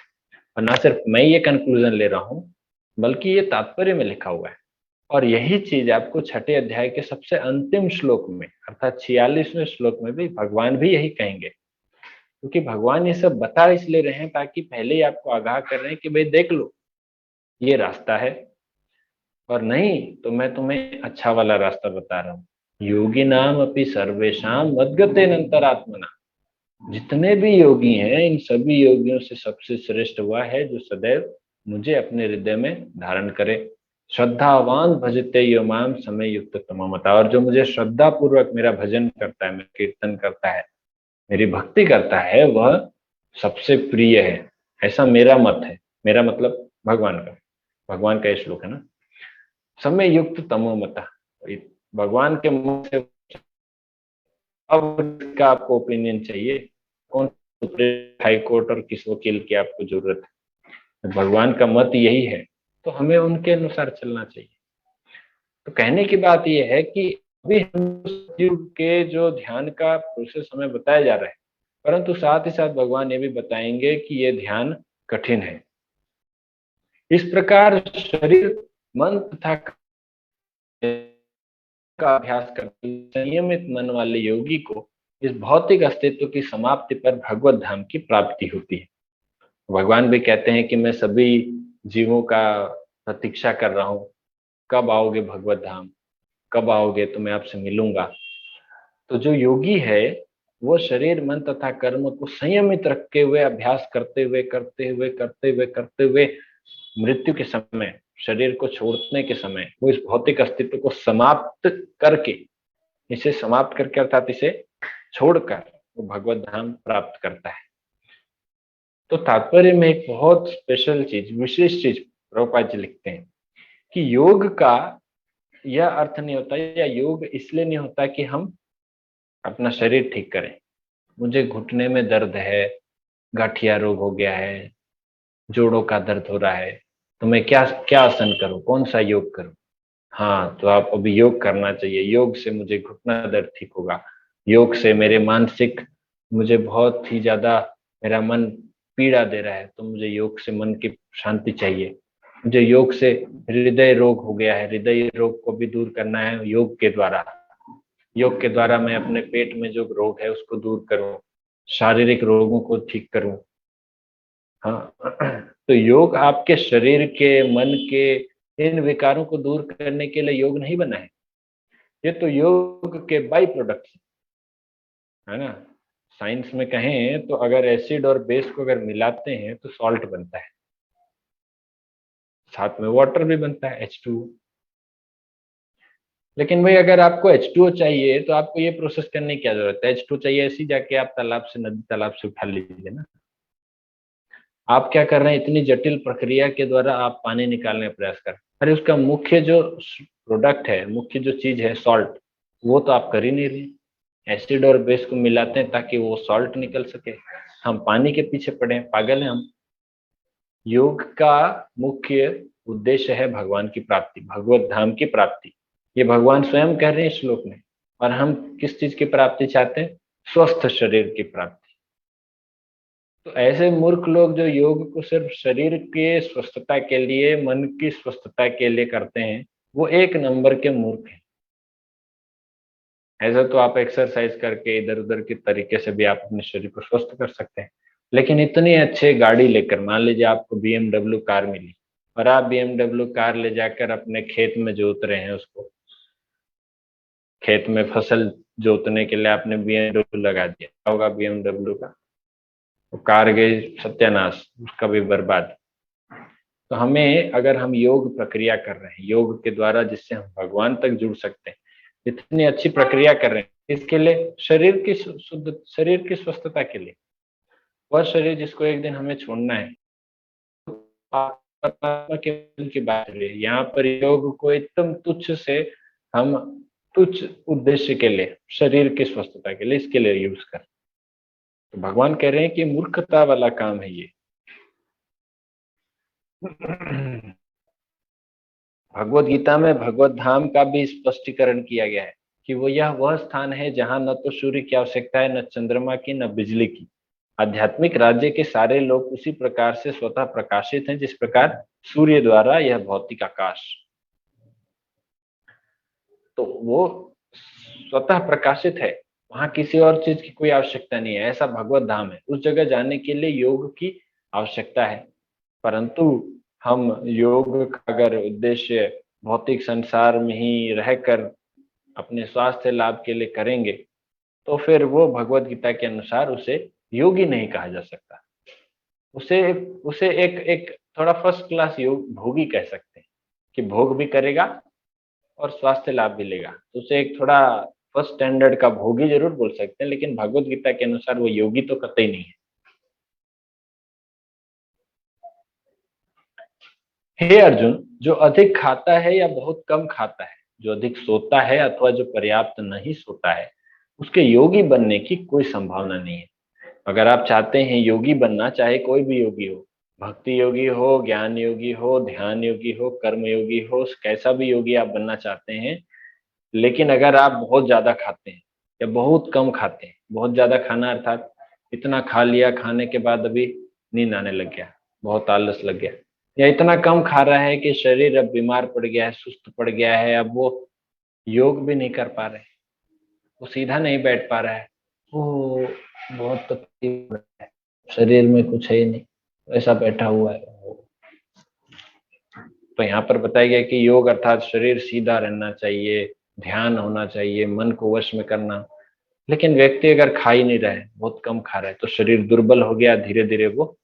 और ना सिर्फ मैं ये कंक्लूजन ले रहा हूँ, बल्कि ये तात्पर्य में लिखा हुआ है। और यही चीज आपको छठे अध्याय के सबसे अंतिम श्लोक में, अर्थात 46वें श्लोक में भी भगवान भी यही कहेंगे। क्योंकि भगवान ये सब बता इसलिए रहे हैं ताकि पहले ही आपको आगाह कर रहे हैं कि भाई देख लो, ये रास्ता है, और नहीं तो मैं तुम्हें अच्छा वाला रास्ता बता रहा हूँ। योगी नाम अपनी सर्वेशाम मद्गते अंतरात्मना। जितने भी योगी हैं, इन सभी योगियों से सबसे श्रेष्ठ वह है जो सदैव मुझे अपने हृदय में धारण करे। श्रद्धावान भजते यो माम समय युक्त तमोमता। और जो मुझे श्रद्धा पूर्वक मेरा भजन करता है, मेरा कीर्तन करता है, मेरी भक्ति करता है, वह सबसे प्रिय है, ऐसा मेरा मत है। मेरा मतलब भगवान का ये श्लोक है ना। समय युक्त तमोमता। भगवान के मुंह से अब इसका आपको ओपिनियन चाहिए, कौन हाई कोर्ट और किस वकील की आपको जरूरत है। भगवान का मत यही है, तो हमें उनके अनुसार चलना चाहिए। तो कहने की बात यह है कि अभी हम युग के जो ध्यान का प्रोसेस हमें बताया जा रहा है, परंतु साथ ही साथ भगवान ये भी बताएंगे कि ये ध्यान कठिन है। इस प्रकार शरीर, मन तथा का अभ्यास करते संयमित मन वाले योगी को इस भौतिक अस्तित्व की समाप्ति पर भगवत धाम की प्राप्ति होती है। भगवान भी कहते हैं कि मैं सभी जीवों का प्रतीक्षा कर रहा हूँ, कब आओगे भगवत धाम, कब आओगे तो मैं आपसे मिलूंगा। तो जो योगी है वो शरीर, मन तथा कर्म को संयमित रखते हुए, अभ्यास करते हुए मृत्यु के समय, शरीर को छोड़ने के समय, वो इस भौतिक अस्तित्व को समाप्त करके, इसे समाप्त करके अर्थात इसे छोड़कर वो भगवत धाम प्राप्त करता है। तो तात्पर्य में एक बहुत स्पेशल चीज, विशेष चीज प्रभुपाद जी लिखते हैं कि योग का यह अर्थ नहीं होता, या योग इसलिए नहीं होता कि हम अपना शरीर ठीक करें। मुझे घुटने में दर्द है, गठिया रोग हो गया है, जोड़ों का दर्द हो रहा है, तो मैं क्या क्या आसन करूं, कौन सा योग करूं। हाँ, तो आप अभी योग करना चाहिए। योग से मुझे घुटना दर्द ठीक होगा। योग से मेरे मानसिक, मुझे बहुत ही ज्यादा मेरा मन पीड़ा दे रहा है, तो मुझे योग से मन की शांति चाहिए। मुझे योग से हृदय रोग हो गया है, हृदय रोग को भी दूर करना है योग के द्वारा। योग के द्वारा मैं अपने पेट में जो रोग है उसको दूर करूं, शारीरिक रोगों को ठीक करूं। हाँ, तो योग आपके शरीर के, मन के इन विकारों को दूर करने के लिए योग नहीं बना है। ये तो योग के बाई प्रोडक्ट्स है ना। साइंस में कहें तो अगर एसिड और बेस को अगर मिलाते हैं तो सॉल्ट बनता है, साथ में वाटर भी बनता है, H2O। लेकिन भाई अगर आपको H2O चाहिए तो आपको ये प्रोसेस करने की क्या जरूरत है। H2O चाहिए ऐसी जाके आप तालाब से, नदी तालाब से उठा लीजिए ना। आप क्या कर रहे हैं, इतनी जटिल प्रक्रिया के द्वारा आप पानी निकालने का प्रयास कर। अरे उसका मुख्य जो प्रोडक्ट है, मुख्य जो चीज है सॉल्ट, वो तो आप कर ही नहीं रहे। एसिड और बेस को मिलाते हैं ताकि वो सॉल्ट निकल सके। हम पानी के पीछे पड़े हैं, पागल हैं हम। योग का मुख्य उद्देश्य है भगवान की प्राप्ति, भगवत धाम की प्राप्ति। ये भगवान स्वयं कह रहे हैं श्लोक में। और हम किस चीज की प्राप्ति चाहते हैं, स्वस्थ शरीर की प्राप्ति। तो ऐसे मूर्ख लोग जो योग को सिर्फ शरीर के स्वस्थता के लिए, मन की स्वस्थता के लिए करते हैं, वो एक नंबर के मूर्ख हैं। ऐसा तो आप एक्सरसाइज करके इधर उधर के तरीके से भी आप अपने शरीर को स्वस्थ कर सकते हैं। लेकिन इतनी अच्छी गाड़ी लेकर, मान लीजिए आपको BMW कार मिली, और आप BMW कार ले जाकर अपने खेत में जोत रहे हैं उसको, खेत में फसल जोतने के लिए आपने BMW लगा दिया, क्या होगा BMW का, वो कार गई सत्यानाश, उसका भी बर्बाद। तो हमें, अगर हम योग प्रक्रिया कर रहे हैं, योग के द्वारा जिससे हम भगवान तक जुड़ सकते हैं, इतनी अच्छी प्रक्रिया कर रहे हैं, इसके लिए शरीर की शुद्ध, शरीर की स्वस्थता के लिए, वह शरीर जिसको एक दिन हमें छोड़ना है। आत्मा केवल की बात है यहाँ पर, योग को एकदम तुच्छ से हम, तुच्छ उद्देश्य के लिए, शरीर की स्वस्थता के लिए, इसके लिए यूज कर। तो भगवान कह रहे हैं कि मूर्खता वाला काम है ये। भगवत गीता में भगवत धाम का भी स्पष्टीकरण किया गया है। कि वो यह वह स्थान है जहां न तो सूर्य की आवश्यकता है, न चंद्रमा की, न बिजली की। आध्यात्मिक राज्य के सारे लोग उसी प्रकार से स्वतः प्रकाशित हैं जिस प्रकार सूर्य द्वारा यह भौतिक आकाश। तो वो स्वतः प्रकाशित है, वहां किसी और चीज की कोई आवश्यकता नहीं है। ऐसा भगवत धाम है, उस जगह जाने के लिए योग की आवश्यकता है। परंतु हम योग का अगर उद्देश्य भौतिक संसार में ही रहकर अपने स्वास्थ्य लाभ के लिए करेंगे तो फिर वो भगवत गीता के अनुसार उसे योगी नहीं कहा जा सकता। उसे उसे एक एक थोड़ा फर्स्ट क्लास योग भोगी कह सकते हैं, कि भोग भी करेगा और स्वास्थ्य लाभ भी लेगा। तो उसे एक थोड़ा फर्स्ट स्टैंडर्ड का भोगी जरूर बोल सकते हैं, लेकिन भगवत गीता के अनुसार वो योगी तो कतई नहीं है। हे अर्जुन, जो अधिक खाता है या बहुत कम खाता है, जो अधिक सोता है अथवा जो पर्याप्त नहीं सोता है, उसके योगी बनने की कोई संभावना नहीं है। अगर आप चाहते हैं योगी बनना, चाहे कोई भी योगी हो, भक्ति योगी हो, ज्ञान योगी हो, ध्यान योगी हो, कर्म योगी हो, कैसा भी योगी आप बनना चाहते हैं, लेकिन अगर आप बहुत ज्यादा खाते हैं या बहुत कम खाते हैं, बहुत ज्यादा खाना अर्थात इतना खा लिया, खाने के बाद अभी नींद आने लग गया, बहुत आलस लग गया, या इतना कम खा रहा है कि शरीर अब बीमार पड़ गया है, सुस्त पड़ गया है, अब वो योग भी नहीं कर पा रहे, वो सीधा नहीं बैठ पा रहा है, वो बहुत तकलीफ है, शरीर में कुछ है ही नहीं, ऐसा बैठा हुआ है। तो यहाँ पर बताया गया कि योग अर्थात शरीर सीधा रहना चाहिए, ध्यान होना चाहिए, मन को वश में करना। लेकिन व्यक्ति अगर खा ही नहीं रहा है, बहुत कम खा रहा है, तो शरीर दुर्बल हो गया, धीरे धीरे वो।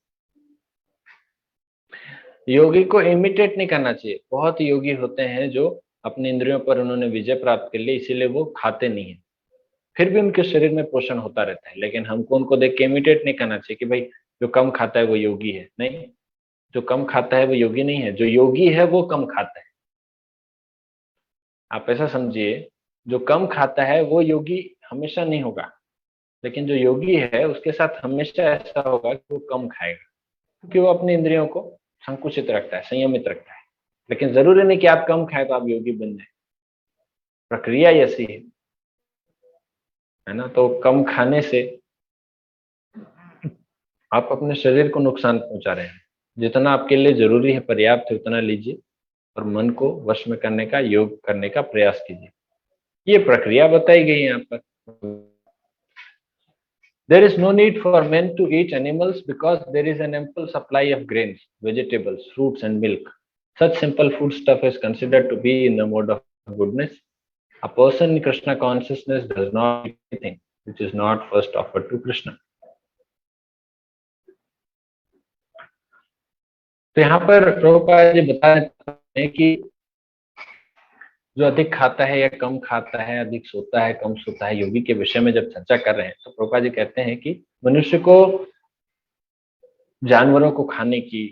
योगी को इमिटेट नहीं करना चाहिए। बहुत योगी होते हैं जो अपने इंद्रियों पर उन्होंने विजय प्राप्त कर ली, इसीलिए वो खाते नहीं है, फिर भी उनके शरीर में पोषण होता रहता है। लेकिन हमको उनको देख के इमिटेट नहीं करना चाहिए कि भाई जो कम खाता है वो योगी है। नहीं, जो कम खाता है वो योगी नहीं है, जो योगी है वो कम खाता है। आप ऐसा समझिए, जो कम खाता है वो योगी हमेशा नहीं होगा, लेकिन जो योगी है उसके साथ हमेशा ऐसा होगा कि वो कम खाएगा, क्योंकि वो अपनी इंद्रियों को संकुचित रखता है, संयमित रखता है। लेकिन जरूरी नहीं कि आप कम खाए तो आप योगी बन जाए, प्रक्रिया ऐसी है ना। तो कम खाने से आप अपने शरीर को नुकसान पहुंचा रहे हैं। जितना आपके लिए जरूरी है, पर्याप्त है, उतना लीजिए और मन को वश में करने का, योग करने का प्रयास कीजिए। ये प्रक्रिया बताई गई है यहाँ पर। There is no need for men to eat animals because there is an ample supply of grains, vegetables, fruits, and milk. Such simple food stuff is considered to be in the mode of goodness. A person in Krishna consciousness does not eat anything which is not first offered to Krishna. तो यहाँ पर प्रभुपाद जी बता रहे हैं कि जो अधिक खाता है या कम खाता है, अधिक सोता है, कम सोता है, योगी के विषय में जब चर्चा कर रहे हैं तो प्रभुपाद जी कहते हैं कि मनुष्य को जानवरों को खाने की,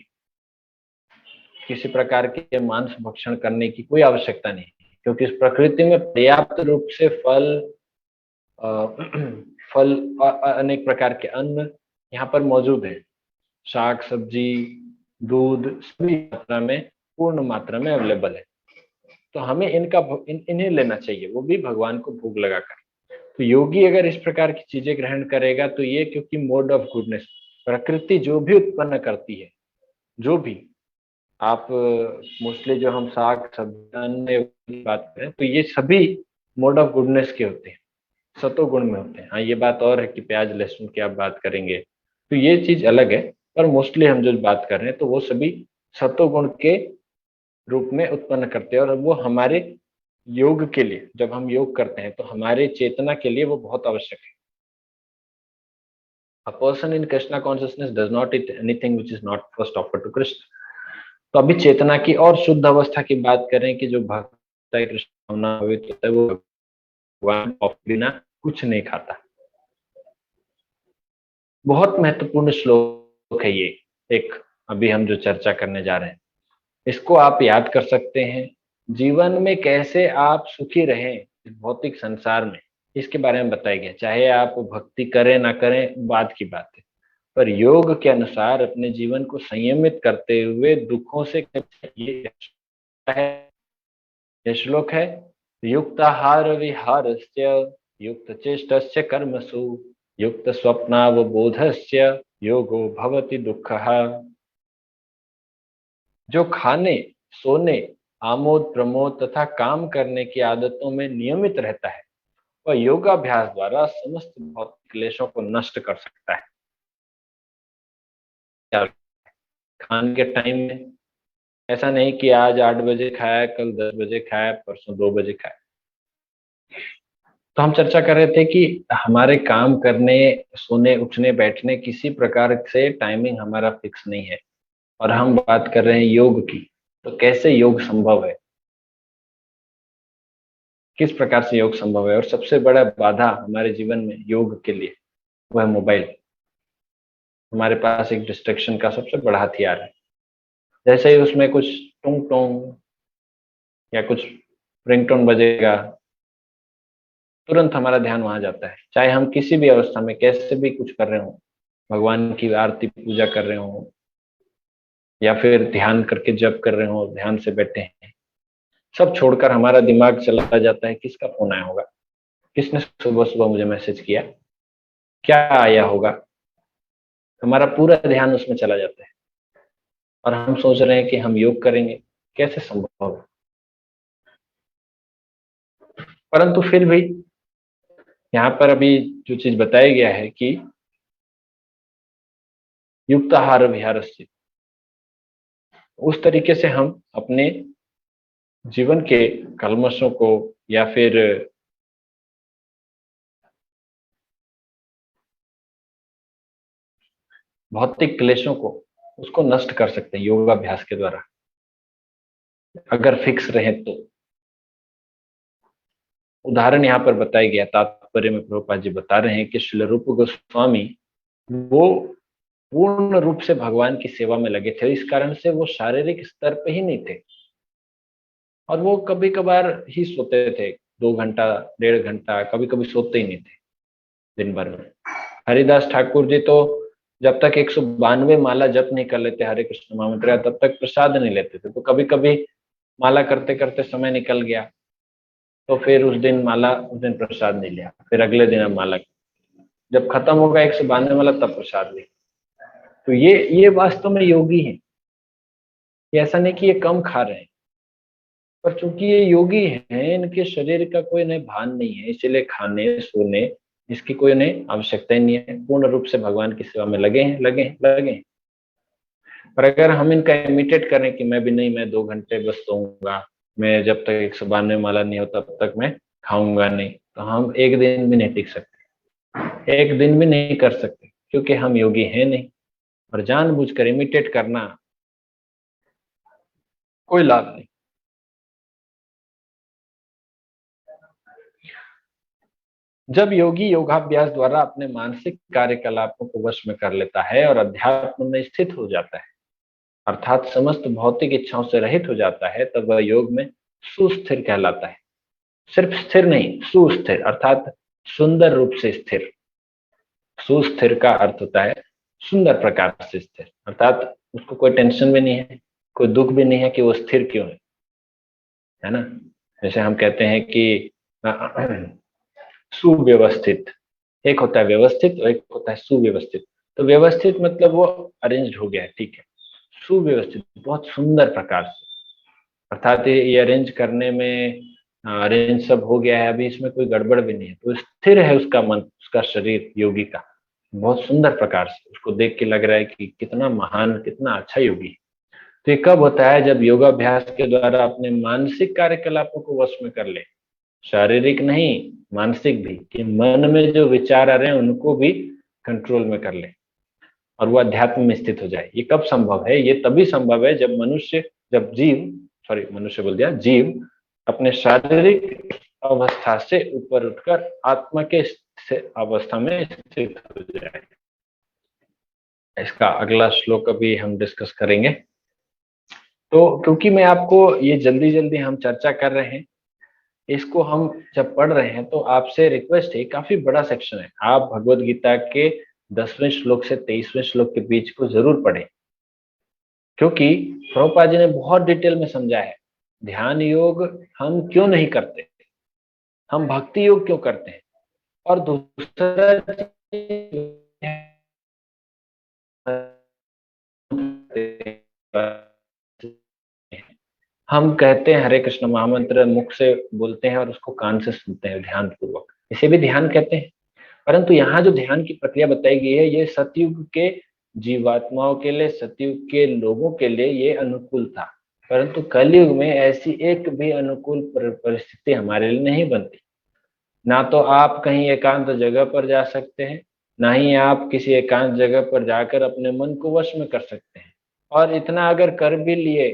किसी प्रकार के मांस भक्षण करने की कोई आवश्यकता नहीं, क्योंकि इस प्रकृति में पर्याप्त रूप से फल फल अनेक प्रकार के अन्न यहाँ पर मौजूद है। शाक सब्जी, दूध सभी मात्रा में, पूर्ण मात्रा में अवेलेबल है। तो हमें इन्हें लेना चाहिए, वो भी भगवान को भोग लगाकर। तो योगी अगर इस प्रकार की चीजें ग्रहण करेगा तो ये, क्योंकि मोड ऑफ गुडनेस, प्रकृति जो भी उत्पन्न करती है, जो भी आप मोस्टली जो हम साग सब्जी की बात करें तो ये सभी मोड ऑफ गुडनेस के होते हैं, सतो गुण में होते हैं। हाँ, ये बात और है कि प्याज लहसुन की आप बात करेंगे तो ये चीज अलग है, पर मोस्टली हम जो बात कर रहे हैं तो वो सभी सतो गुण के रूप में उत्पन्न करते हैं। और वो हमारे योग के लिए, जब हम योग करते हैं तो हमारे चेतना के लिए वो बहुत आवश्यक है। A person in Krishna consciousness does not eat anything which is not first offered to Krishna. तो अभी चेतना की और शुद्ध अवस्था की बात करें कि जो भक्त है, कृष्ण होना पवित्र है, वो भगवान बिना कुछ नहीं खाता। बहुत महत्वपूर्ण श्लोक है ये, एक अभी हम जो चर्चा करने जा रहे हैं, इसको आप याद कर सकते हैं। जीवन में कैसे आप सुखी रहें इस भौतिक संसार में, इसके बारे में बताया गया। चाहे आप भक्ति करें ना करें, बात की बात है, पर योग के अनुसार अपने जीवन को संयमित करते हुए दुखों से, ये है, ये श्लोक है युक्ताहार विहारस्य युक्त चेष्टस्य कर्मसु युक्त स्वप्नावबोधस्य योगो भवति दुःखः। जो खाने, सोने, आमोद प्रमोद तथा काम करने की आदतों में नियमित रहता है वह योगाभ्यास द्वारा समस्त भौतिक क्लेशों को नष्ट कर सकता है। खाने के टाइम में ऐसा नहीं कि आज 8 बजे खाया, कल 10 बजे खाया, परसों 2 बजे खाया। तो हम चर्चा कर रहे थे कि हमारे काम करने, सोने, उठने, बैठने किसी प्रकार से टाइमिंग हमारा फिक्स नहीं है और हम बात कर रहे हैं योग की। तो कैसे योग संभव है, किस प्रकार से योग संभव है? और सबसे बड़ा बाधा हमारे जीवन में योग के लिए वह है मोबाइल। हमारे पास एक डिस्ट्रैक्शन का सबसे बड़ा हथियार है। जैसे ही उसमें कुछ टुंग टोंग या कुछ रिंगटोन बजेगा, तुरंत हमारा ध्यान वहां जाता है। चाहे हम किसी भी अवस्था में कैसे भी कुछ कर रहे हो, भगवान की आरती पूजा कर रहे हो या फिर ध्यान करके जप कर रहे हो, ध्यान से बैठे हैं, सब छोड़कर हमारा दिमाग चला जाता है किसका फोन आया होगा, किसने सुबह सुबह मुझे मैसेज किया, क्या आया होगा। हमारा पूरा ध्यान उसमें चला जाता है और हम सोच रहे हैं कि हम योग करेंगे। कैसे संभव है? परंतु फिर भी यहाँ पर अभी जो चीज बताया गया है कि युक्त आहार विहार, उस तरीके से हम अपने जीवन के कलमशों को या फिर भौतिक क्लेशों को उसको नष्ट कर सकते हैं योगाभ्यास के द्वारा, अगर फिक्स रहे तो। उदाहरण यहाँ पर बताया गया, तात्पर्य में प्रभुपाद जी बता रहे हैं कि श्रील रूप गोस्वामी वो पूर्ण रूप से भगवान की सेवा में लगे थे, इस कारण से वो शारीरिक स्तर पे ही नहीं थे और वो कभी कभार ही सोते थे, 2 घंटा, 1.5 घंटा, कभी कभी सोते ही नहीं थे दिन भर में। हरिदास ठाकुर जी तो जब तक 192 माला जप नहीं कर लेते हरे कृष्ण महामंत्र, तब तक प्रसाद नहीं लेते थे। तो कभी कभी माला करते करते समय निकल गया तो फिर उस दिन प्रसाद नहीं लिया, फिर अगले दिन अब माला, जब खत्म होगा 192 माला तब प्रसाद लिया। तो ये वास्तव में योगी है। ये ऐसा नहीं कि ये कम खा रहे हैं, पर चूंकि ये योगी हैं, इनके शरीर का कोई इन्हें भान नहीं है, इसलिए खाने, सोने इसकी कोई इन्हें आवश्यकता ही नहीं है। पूर्ण रूप से भगवान की सेवा में लगे हैं। पर अगर हम इनका इमिटेट करें कि मैं भी नहीं, मैं 2 घंटे बस सोऊंगा, मैं जब तक 192 माला नहीं हो तब तक मैं खाऊंगा नहीं, तो हम एक दिन भी नहीं टिक सकते, एक दिन भी नहीं कर सकते, क्योंकि हम योगी हैं नहीं। और जानबूझकर इमिटेट करना कोई लाभ नहीं। जब योगी योगाभ्यास द्वारा अपने मानसिक कार्यकलापों को वश में कर लेता है और अध्यात्म में स्थित हो जाता है, अर्थात समस्त भौतिक इच्छाओं से रहित हो जाता है, तब वह योग में सुस्थिर कहलाता है। सिर्फ स्थिर नहीं, सुस्थिर अर्थात सुंदर रूप से स्थिर। सुस्थिर का अर्थ होता है सुंदर प्रकार से स्थिर, अर्थात उसको कोई टेंशन भी नहीं है, कोई दुख भी नहीं है कि वो स्थिर क्यों है ना। जैसे हम कहते हैं कि सुव्यवस्थित, एक होता है व्यवस्थित और एक होता है सुव्यवस्थित। तो व्यवस्थित मतलब वो अरेंज्ड हो गया है, ठीक है। सुव्यवस्थित बहुत सुंदर प्रकार से, अर्थात ये अरेंज करने में अरेंज सब हो गया है, अभी इसमें कोई गड़बड़ भी नहीं है, तो स्थिर है उसका मन, उसका शरीर योगी का, बहुत सुंदर प्रकार से। उसको देख के लग रहा है कि कितना महान, कितना अच्छा योगी है। तो ये कब होता है? जब योगाभ्यास के द्वारा अपने मानसिक कार्यकलापों को वश में कर ले, शारीरिक नहीं, मानसिक भी, कि मन में जो विचार आ रहे हैं उनको भी कंट्रोल में कर ले और वो अध्यात्म में स्थित हो जाए। ये कब संभव है? ये तभी संभव है जब जीव, सॉरी मनुष्य बोल दिया, जीव अपने शारीरिक अवस्था से ऊपर उठकर आत्मा के अवस्था में स्थित हो जाए। इसका अगला श्लोक अभी हम डिस्कस करेंगे। तो क्योंकि मैं आपको ये जल्दी जल्दी हम चर्चा कर रहे हैं, इसको हम जब पढ़ रहे हैं तो आपसे रिक्वेस्ट है, काफी बड़ा सेक्शन है, आप भगवत गीता के 10वें श्लोक से 23वें श्लोक के बीच को जरूर पढ़ें, क्योंकि प्रभुपाद जी ने बहुत डिटेल में समझा है ध्यान योग हम क्यों नहीं करते। हम भक्ति योग क्यों करते हैं? और दूसरा हम कहते हैं हरे कृष्ण महामंत्र मुख से बोलते हैं और उसको कान से सुनते हैं ध्यान पूर्वक, इसे भी ध्यान कहते हैं। परंतु यहाँ जो ध्यान की प्रक्रिया बताई गई है, ये सतयुग के जीवात्माओं के लिए, सतयुग के लोगों के लिए ये अनुकूल था। परंतु कलयुग में ऐसी एक भी अनुकूल परिस्थिति हमारे लिए नहीं बनती। ना तो आप कहीं एकांत जगह पर जा सकते हैं, ना ही आप किसी एकांत जगह पर जाकर अपने मन को वश में कर सकते हैं। और इतना अगर कर भी लिए,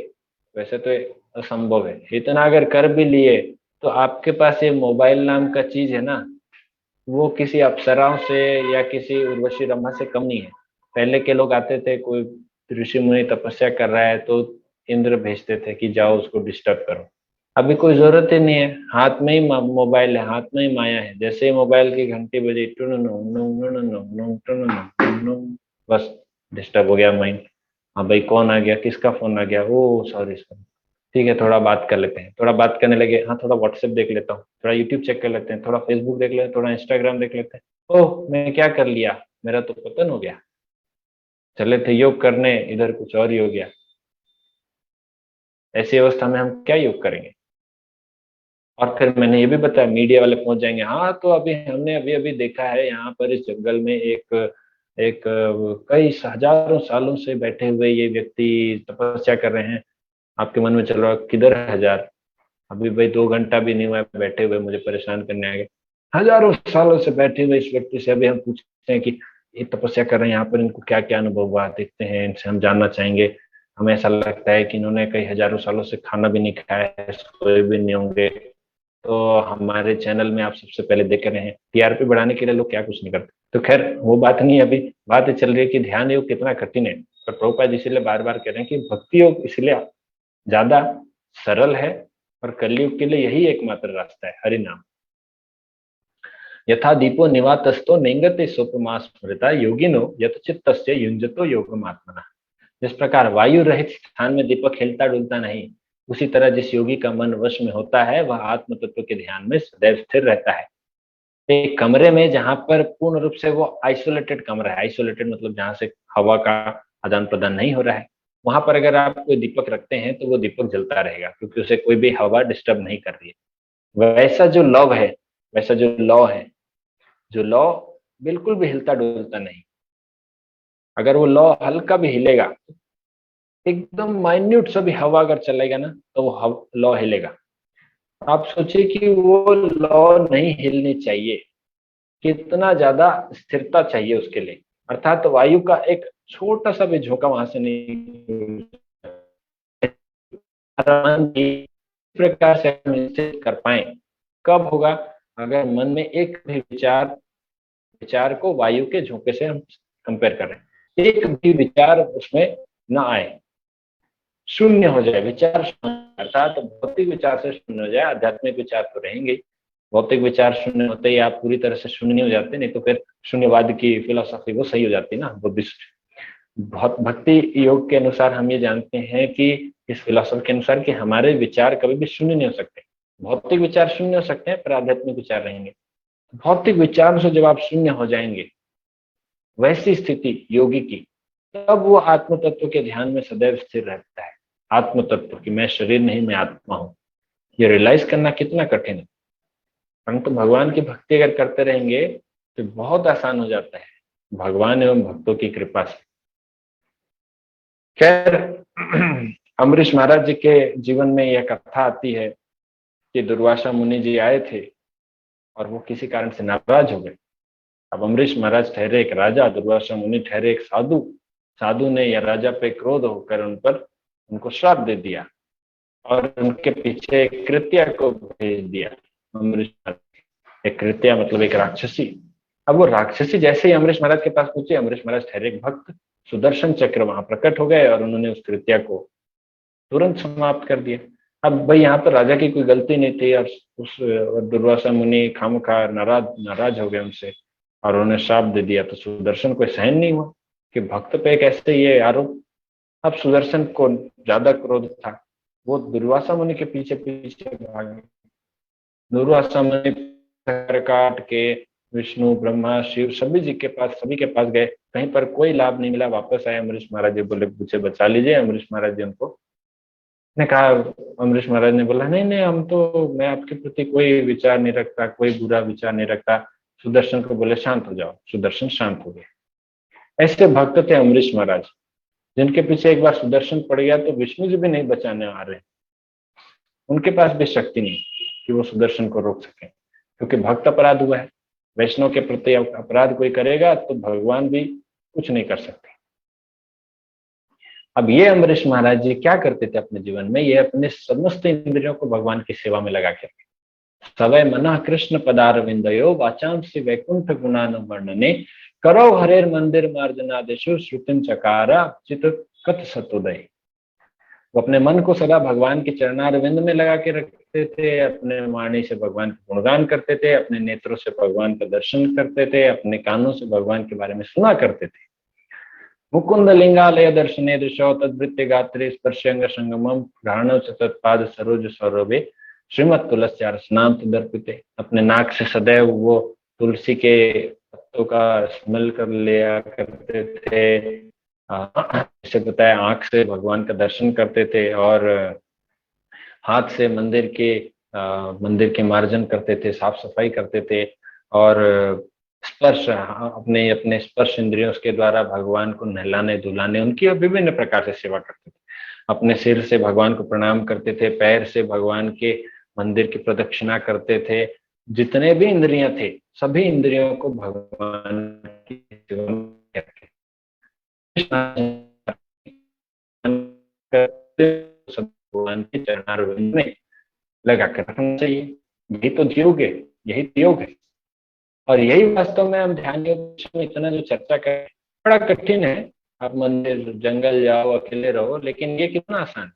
वैसे तो असंभव है, इतना अगर कर भी लिए तो आपके पास ये मोबाइल नाम का चीज है ना, वो किसी अप्सराओं से या किसी उर्वशी रमा से कम नहीं है। पहले के लोग आते थे, कोई ऋषि मुनि तपस्या कर रहा है तो इंद्र भेजते थे कि जाओ उसको डिस्टर्ब करो। अभी कोई जरूरत ही नहीं है, हाथ में ही मोबाइल है, हाथ में ही माया है। जैसे ही मोबाइल की घंटी बजी, बस डिस्टर्ब हो गया माइंड। हाँ भाई, कौन आ गया, किसका फोन आ गया, ओ सॉरी सॉरी, ठीक है थोड़ा बात कर लेते हैं। थोड़ा बात करने लगे, हाँ थोड़ा व्हाट्सएप देख लेता हूँ, थोड़ा यूट्यूब चेक कर लेते हैं, थोड़ा फेसबुक देख लेते हैं, थोड़ा इंस्टाग्राम देख लेते हैं। ओह मैं क्या कर लिया, मेरा तो पतन हो गया। चले थे योग करने, इधर कुछ और ही हो गया। ऐसी अवस्था में हम क्या योग करेंगे? और फिर मैंने ये भी बताया मीडिया वाले पहुंच जाएंगे। हाँ तो अभी हमने अभी अभी देखा है यहाँ पर इस जंगल में एक एक कई हजारों सालों से बैठे हुए ये व्यक्ति तपस्या कर रहे हैं। आपके मन में चल रहा है किधर है हजार, अभी भाई 2 घंटा भी नहीं हुआ है बैठे हुए, मुझे परेशान करने आ गए। हजारों सालों से बैठे हुए इस व्यक्ति से अभी हम पूछते हैं कि ये तपस्या कर रहे हैं यहाँ पर, इनको क्या क्या अनुभव हुआ, देखते हैं इनसे, हम जानना चाहेंगे। हमें ऐसा लगता है कि इन्होंने कई हजारों सालों से खाना भी नहीं खाया है, सोए भी नहीं होंगे। तो हमारे चैनल में आप सबसे पहले देख रहे हैं, टीआरपी बढ़ाने के लिए लोग क्या कुछ नहीं करते। तो खैर वो बात नहीं है, अभी बात चल रही है कि ध्यान योग कितना कठिन है। तो प्रभुपाद इसीलिए बार बार कह रहे हैं कि भक्ति योग इसलिए ज्यादा सरल है, और कलयुग के लिए यही एकमात्र रास्ता है, हरि नाम। यथा दीपो निवातस्तो नेंगते सोपमा स्मृता योगिनो यथचित्तस्य युंजतो योगमात्मना। जिस प्रकार वायु रहित स्थान में दीपक हिलता डुलता नहीं, उसी तरह जिस योगी का मन वश में होता है वह आत्म तत्व के ध्यान में सदैव स्थिर रहता है। एक कमरे में जहां पर पूर्ण रूप से वो आइसोलेटेड कमरा है, आइसोलेटेड मतलब जहां से हवा का आदान प्रदान नहीं हो रहा है, वहां पर अगर आप कोई दीपक रखते हैं तो वो दीपक जलता रहेगा, क्योंकि उसे कोई भी हवा डिस्टर्ब नहीं कर रही है। वैसा जो लव है, वैसा जो लौ है, जो लौ बिल्कुल भी हिलता डुलता नहीं। अगर वो लौ हल्का भी हिलेगा, एकदम माइन्यूट सा भी हवा अगर चलेगा ना, तो वो लौ हिलेगा। आप सोचिए कि वो लौ नहीं हिलनी चाहिए, कितना ज्यादा स्थिरता चाहिए उसके लिए। अर्थात वायु का एक छोटा सा भी झोंका वहां से नहीं, इस प्रकार से हम निश्चित कर पाए। कब होगा? अगर मन में एक भी विचार विचार को वायु के झोंके से हम कंपेयर कर रहे हैं, एक भी विचार उसमें ना आए, शून्य हो जाए विचार, अर्थात भौतिक विचार से शून्य हो जाए। आध्यात्मिक विचार तो रहेंगे, भौतिक विचार शून्य होते ही आप पूरी तरह से शून्य नहीं हो जाते, नहीं तो फिर शून्यवाद की फिलोसॉफी वो सही हो जाती ना, बुद्धिस्ट। बहुत भक्ति योग के अनुसार हम ये जानते हैं कि इस फिलोसॉफी के अनुसार कि हमारे विचार कभी भी शून्य नहीं हो सकते। भौतिक विचार शून्य हो सकते हैं पर आध्यात्मिक विचार रहेंगे। भौतिक विचार से जब आप शून्य हो जाएंगे, वैसी स्थिति योगी की, तब वो आत्म तत्व के ध्यान में सदैव स्थिर रहता है। आत्म तत्व की मैं शरीर नहीं, मैं आत्मा हूं, ये रियलाइज करना कितना कठिन है। परंतु भगवान की भक्ति अगर करते रहेंगे तो बहुत आसान हो जाता है, भगवान एवं भक्तों की कृपा से। खैर अम्बरीश महाराज जी के जीवन में यह कथा आती है कि दुर्वासा मुनि जी आए थे और वो किसी कारण से नाराज हो गए। अब अम्बरीश महाराज ठहरे एक राजा, दुर्वासा मुनि ठहरे एक साधु। साधु ने या राजा पे क्रोध होकर उन पर उनको श्राप दे दिया और उनके पीछे एक कृत्या को भेज दिया। अम्बरीश महाराज, एक कृत्या मतलब एक राक्षसी। अब वो राक्षसी जैसे ही अम्बरीश महाराज के पास पहुंचे, अम्बरीश महाराज ठहरे एक भक्त, सुदर्शन चक्र वहां प्रकट हो गए और उन्होंने उस कृत्या को तुरंत समाप्त कर दिया। अब भाई यहाँ पर राजा की कोई गलती नहीं थी, और उस दुर्वासा मुनि खामखा नाराज नाराज हो गए उनसे और उन्हें श्राप दे दिया। तो सुदर्शन को सहन नहीं हुआ कि भक्त पे कैसे ये आरोप। अब सुदर्शन को ज्यादा क्रोध था, वो दुर्वासा मुनि के पीछे पीछे भागे। दुर्वासा मुनि काट के विष्णु ब्रह्मा शिव सभी के पास गए, कहीं पर कोई लाभ नहीं मिला। वापस आए, अमरीश महाराज जी बोले मुझे बचा लीजिए। अमरीश महाराज जी उनको ने कहा, अमरीश महाराज ने बोला नहीं नहीं, मैं आपके प्रति कोई विचार नहीं रखता, कोई बुरा विचार नहीं रखता। सुदर्शन को बोले शांत हो जाओ। सुदर्शन शांत हो गया। ऐसे भक्त थे अमरीश महाराज, जिनके पीछे एक बार सुदर्शन पड़ गया तो विष्णु जी भी नहीं बचाने आ रहे, उनके पास भी शक्ति नहीं कि वो सुदर्शन को रोक सके, क्योंकि भक्त अपराध हुआ है। वैष्णव के प्रति अपराध कोई करेगा तो भगवान भी कुछ नहीं कर सकते। अब ये अमरीश महाराज जी क्या करते थे अपने जीवन में, ये अपने समस्त इंद्रियों को भगवान की सेवा में लगा के सवय मना कृष्ण पदार विंदयो वाचाम से वैकुंठ गुणानुवर्णने करो हरेर मंदिर मार्जनादेशु श्रुतिम चकारा चित कथ सतोदय। वो अपने मन को सदा भगवान के चरणारविंद में लगा के रखते थे, अपने वाणी से भगवान का गुणगान करते थे, अपने नेत्रों से भगवान का दर्शन करते थे, अपने कानों से भगवान के बारे में सुना करते थे। मुकुंद लिंगालय दर्शने दृशो तद्वृत्य गात्रे स्पर्शंग संगमम घ्राणव च तत्पाद सरोज सौरभे श्रीमद तुलस्यार स्नान दर्पिते। अपने नाक से सदैव वो तुलसी के पत्तों का स्मेल कर लिया करते थे। जैसे बताया, आंख से भगवान का दर्शन करते थे और हाथ से मंदिर के मार्जन करते थे, साफ सफाई करते थे। और स्पर्श, अपने अपने स्पर्श इंद्रियों के द्वारा भगवान को नहलाने धुलाने, उनकी विभिन्न प्रकार से सेवा करते थे। अपने सिर से भगवान को प्रणाम करते थे, पैर से भगवान के मंदिर की प्रदक्षिणा करते थे। जितने भी इंद्रियां थे, सभी इंद्रियों को भगवान की सेवा में करते, भगवान के चरणारविंद में लगा कर रखना चाहिए। यही तो योग है, यही तो योग है। और यही वास्तव में हम ध्यान योग में इतना जो चर्चा करें, बड़ा कठिन है। आप मंदिर जंगल जाओ, अकेले रहो, लेकिन ये कितना आसान।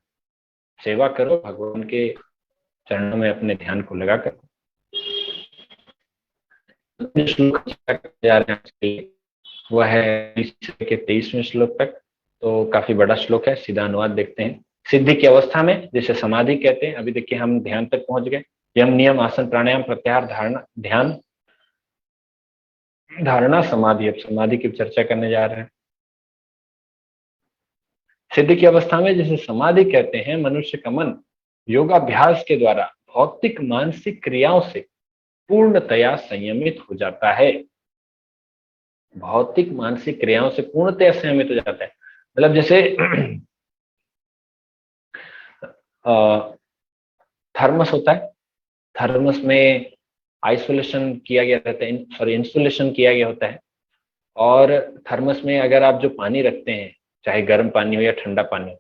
सेवा करो, भगवान के चरणों में अपने ध्यान को लगा कर। श्लोक जा रहे हैं वह है 23वें श्लोक तक, तो काफी बड़ा श्लोक है। सीधा अनुवाद देखते हैं। सिद्धि की अवस्था में, जिसे समाधि कहते हैं, अभी देखिए हम ध्यान तक पहुंच गए। यम नियम आसन प्राणायाम प्रत्याहार धारणा ध्यान धारणा समाधि, अब समाधि की चर्चा करने जा रहे हैं। सिद्धि की अवस्था में, जिसे समाधि कहते हैं, मनुष्य का मन योगाभ्यास के द्वारा भौतिक मानसिक क्रियाओं से पूर्णतया संयमित हो जाता है। भौतिक मानसिक क्रियाओं से पूर्णतया संयमित हो जाता है। मतलब जैसे थर्मस होता है, थर्मस में आइसोलेशन किया गया रहता है, सॉरी इंसुलेशन किया गया होता है। और थर्मस में अगर आप जो पानी रखते हैं, चाहे गर्म पानी हो या ठंडा पानी हो,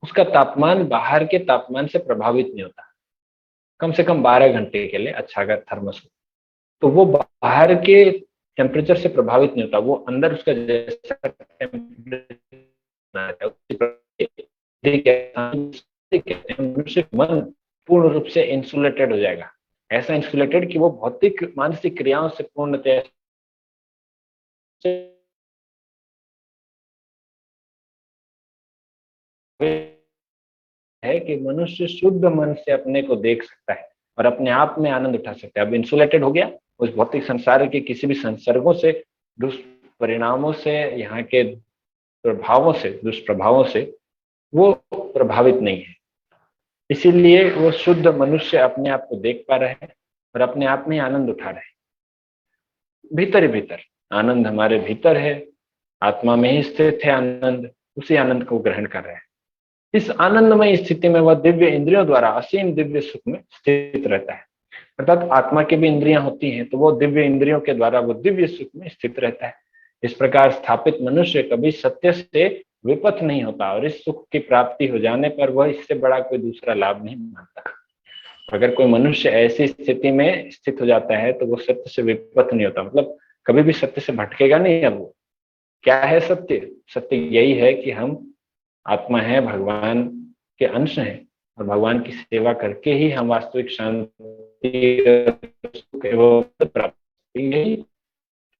उसका तापमान बाहर के तापमान से प्रभावित नहीं होता, कम से कम 12 घंटे के लिए। अच्छा अगर थर्मस हो तो वो बाहर के टेम्परेचर से प्रभावित नहीं होता, वो अंदर उसका जैसा मनुष्य मन पूर्ण रूप से इंसुलेटेड हो जाएगा। ऐसा इंसुलेटेड कि वो भौतिक मानसिक क्रियाओं से पूर्णतः है कि मनुष्य शुद्ध मन से अपने को देख सकता है और अपने आप में आनंद उठा सकता है। अब इंसुलेटेड हो गया, उस भौतिक संसार के किसी भी संसर्गों से, दुष्परिणामों से, यहाँ के प्रभावों से, दुष्प्रभावों से वो प्रभावित नहीं है। इसीलिए वो शुद्ध मनुष्य अपने आप को देख पा रहे हैं और अपने आप में आनंद उठा रहे हैं। भीतर ही भीतर आनंद हमारे भीतर है, आत्मा में ही स्थित है आनंद, उसी आनंद को ग्रहण कर रहे हैं। इस आनंदमय स्थिति में वह दिव्य इंद्रियों द्वारा असीम दिव्य सुख में स्थित रहता है। अर्थात आत्मा की भी इंद्रियां होती हैं, तो वो दिव्य इंद्रियों के द्वारा वो दिव्य सुख में स्थित रहता है। इस प्रकार स्थापित मनुष्य कभी सत्य से विपथ नहीं होता और इस सुख की प्राप्ति हो जाने पर वह इससे बड़ा कोई दूसरा लाभ नहीं मानता। अगर कोई मनुष्य ऐसी स्थिति में स्थित हो जाता है तो वो सत्य से विपथ नहीं होता, मतलब कभी भी सत्य से भटकेगा नहीं। अब वो क्या है सत्य? सत्य यही है कि हम आत्मा है, भगवान के अंश हैं और भगवान की सेवा करके ही हम वास्तविक शांति प्राप्त, यही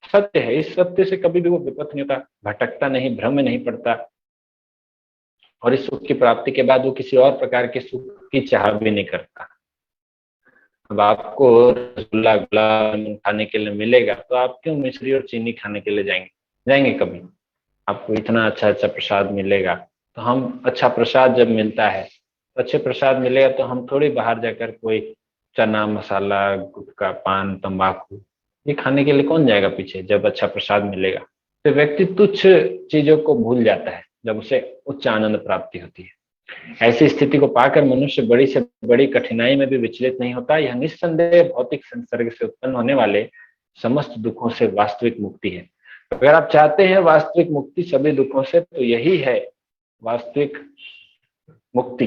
सत्य है। इस सत्य से कभी भी वो विपथ नहीं होता, भटकता नहीं, भ्रम में नहीं पड़ता और इस सुख की प्राप्ति के बाद वो किसी और प्रकार के सुख की चाह भी नहीं करता। अब आपको रसगुल्ला गुलाब जामुन खाने के लिए मिलेगा तो आप क्यों मिश्री और चीनी खाने के लिए जाएंगे? जाएंगे कभी? आपको इतना अच्छा अच्छा प्रसाद मिलेगा, तो हम अच्छा प्रसाद जब मिलता है, तो अच्छे प्रसाद मिलेगा तो हम थोड़ी बाहर जाकर कोई चना मसाला गुटखा पान तंबाकू ये खाने के लिए कौन जाएगा पीछे, जब अच्छा प्रसाद मिलेगा। तो व्यक्ति तुच्छ चीजों को भूल जाता है जब उसे उच्च आनंद प्राप्ति होती है। ऐसी स्थिति को पाकर मनुष्य बड़ी से बड़ी कठिनाई में भी विचलित नहीं होता। यह निस्संदेह भौतिक संसर्ग से उत्पन्न होने वाले समस्त दुखों से वास्तविक मुक्ति है। अगर आप चाहते हैं वास्तविक मुक्ति सभी दुखों से, तो यही है वास्तविक मुक्ति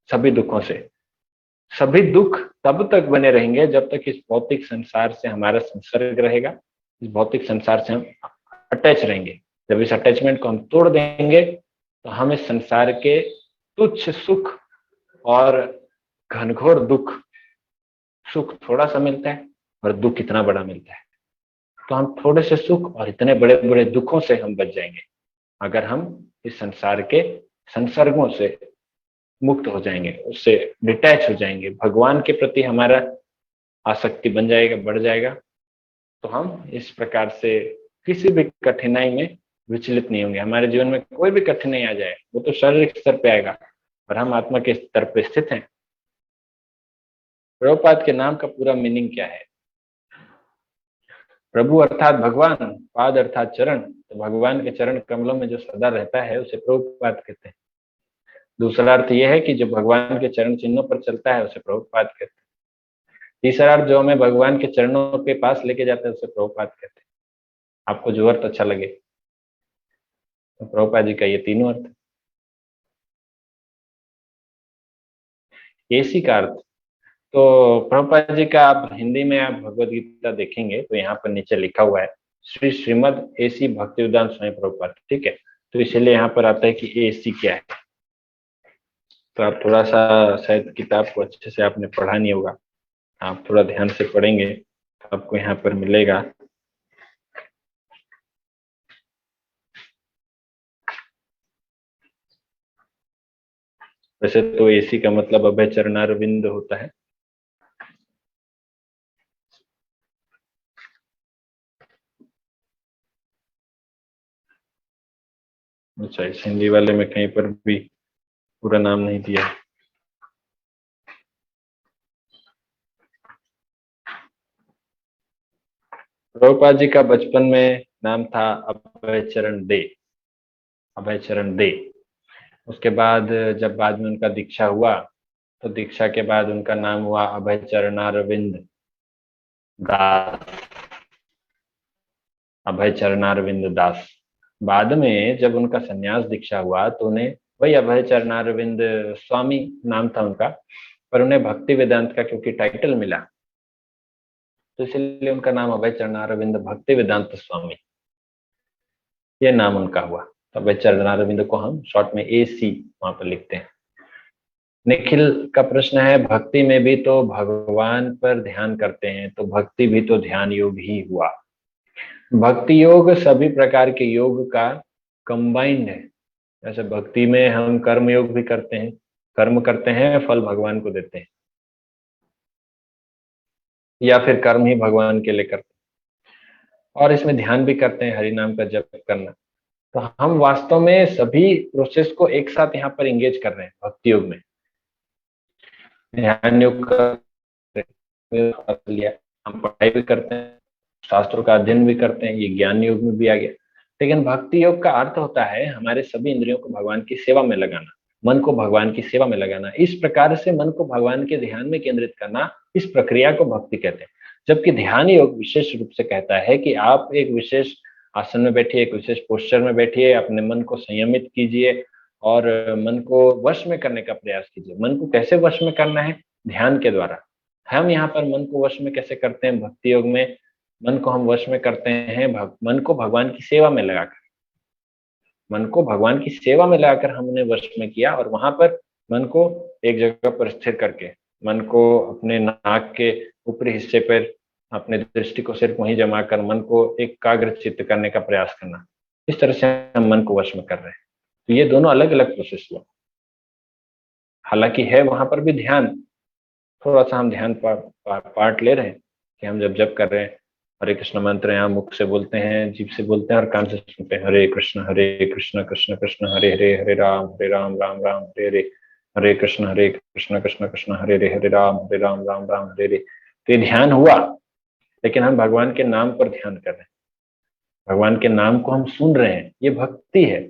सभी दुखों से। सभी दुख तब तक बने रहेंगे जब तक इस भौतिक संसार से हमारा संसर्ग रहेगा, इस भौतिक संसार से हम अटैच रहेंगे। जब इस अटैचमेंट को हम तोड़ देंगे तो हम इस संसार के तुच्छ सुख और घनघोर दुख, सुख थोड़ा सा मिलता है और दुख इतना बड़ा मिलता है, तो हम थोड़े से सुख और इतने बड़े बड़े दुखों से हम बच जाएंगे अगर हम इस संसार के संसर्गों से मुक्त हो जाएंगे, उससे डिटैच हो जाएंगे, भगवान के प्रति हमारा आसक्ति बन जाएगा, बढ़ जाएगा, तो हम इस प्रकार से किसी भी कठिनाई में विचलित नहीं होंगे। हमारे जीवन में कोई भी कठिनाई आ जाए वो तो शारीरिक स्तर पे आएगा, और हम आत्मा के स्तर पे स्थित हैं। प्रभुपाद के नाम का पूरा मीनिंग क्या है? प्रभु अर्थात भगवान, पाद अर्थात चरण, तो भगवान के चरण कमलों में जो सदा रहता है उसे प्रभुपाद कहते हैं। दूसरा अर्थ यह है कि जो भगवान के चरण चिन्हों पर चलता है उसे प्रभुपाद कहते हैं। तीसरा अर्थ जो हमें भगवान के चरणों के पास लेके जाता है उसे प्रभुपाद कहते हैं। आपको जो अर्थ अच्छा लगे, तो प्रभुपाद जी का ये तीनों अर्थ। एसी का अर्थ, तो प्रभुपाद जी का आप हिंदी में आप भगवत गीता देखेंगे तो यहाँ पर नीचे लिखा हुआ है श्री श्रीमद एसी भक्तिवेदांत स्वामी प्रभुपाद, ठीक है। तो इसलिए यहाँ पर आता है कि एसी क्या है। तो आप थोड़ा सा शायद किताब को अच्छे से आपने पढ़ा नहीं होगा, आप थोड़ा ध्यान से पढ़ेंगे तो आपको यहाँ पर मिलेगा। वैसे तो एसी का मतलब अभय चरणारविंद होता है। अच्छा, इस हिंदी वाले में कहीं पर भी पूरा नाम नहीं दिया है। प्रभुपाद जी का बचपन में नाम था अभय चरण दे, अभय चरण दे। उसके बाद जब बाद में उनका दीक्षा हुआ तो दीक्षा के बाद उनका नाम हुआ अभय चरणारविंद दास, अभय चरणारविंद दास। बाद में जब उनका संन्यास दीक्षा हुआ तो उन्हें वही अभय चरणारविंद स्वामी नाम था उनका, पर उन्हें भक्ति वेदांत का क्योंकि टाइटल मिला तो इसलिए उनका नाम अभय चरणारविंद भक्ति वेदांत स्वामी, ये नाम उनका हुआ। तो अभय चरणारविंद को हम शॉर्ट में AC वहां पर लिखते हैं। निखिल का प्रश्न है, भक्ति में भी तो भगवान पर ध्यान करते हैं, तो भक्ति भी तो ध्यान योग ही हुआ। भक्ति योग सभी प्रकार के योग का कंबाइंड है। जैसे भक्ति में हम कर्म योग भी करते हैं, कर्म करते हैं फल भगवान को देते हैं, या फिर कर्म ही भगवान के लिए करते हैं, और इसमें ध्यान भी करते हैं, हरि नाम का जप करना। तो हम वास्तव में सभी प्रोसेस को एक साथ यहाँ पर इंगेज कर रहे हैं भक्ति योग में। ध्यान योग कर लिया, हम पढ़ाई भी करते हैं, शास्त्रों का अध्ययन भी करते हैं, ये ज्ञान योग में भी आ गया। लेकिन भक्ति योग का अर्थ होता है हमारे सभी इंद्रियों को भगवान की सेवा में लगाना, मन को भगवान की सेवा में लगाना, इस प्रकार से मन को भगवान के ध्यान में केंद्रित करना, इस प्रक्रिया को भक्ति कहते हैं। जबकि ध्यान योग विशेष रूप से कहता है कि आप एक विशेष आसन में बैठिए, एक विशेष पोस्चर में बैठिए, अपने मन को संयमित कीजिए और मन को वश में करने का प्रयास कीजिए। मन को कैसे वश में करना है? ध्यान के द्वारा। हम यहाँ पर मन को वश में कैसे करते हैं? भक्ति योग में मन को हम वश में करते हैं मन को भगवान की सेवा में लगाकर। मन को भगवान की सेवा में लगाकर हमने वश में किया, और वहां पर मन को एक जगह पर स्थिर करके, मन को अपने नाक के ऊपरी हिस्से पर अपने दृष्टि को सिर्फ वहीं जमा कर मन को एकाग्र चित्त करने का प्रयास करना, इस तरह से हम मन को वश में कर रहे हैं। तो ये दोनों अलग अलग प्रोसेस हुआ। हालांकि है वहां पर भी ध्यान, थोड़ा सा हम ध्यान पार्ट ले रहे हैं कि हम जब जब कर रहे हैं, हरे कृष्ण मंत्र यहाँ मुख से बोलते हैं, जीभ से बोलते हैं और कान से सुनते हैं, हरे कृष्ण कृष्ण कृष्ण हरे हरे, हरे राम राम राम हरे हरे, हरे कृष्ण कृष्ण कृष्ण हरे राम राम राम हरे हरे। तो ये ध्यान हुआ, लेकिन हम भगवान के नाम पर ध्यान कर रहे हैं, भगवान के नाम को हम सुन रहे हैं, ये भक्ति है।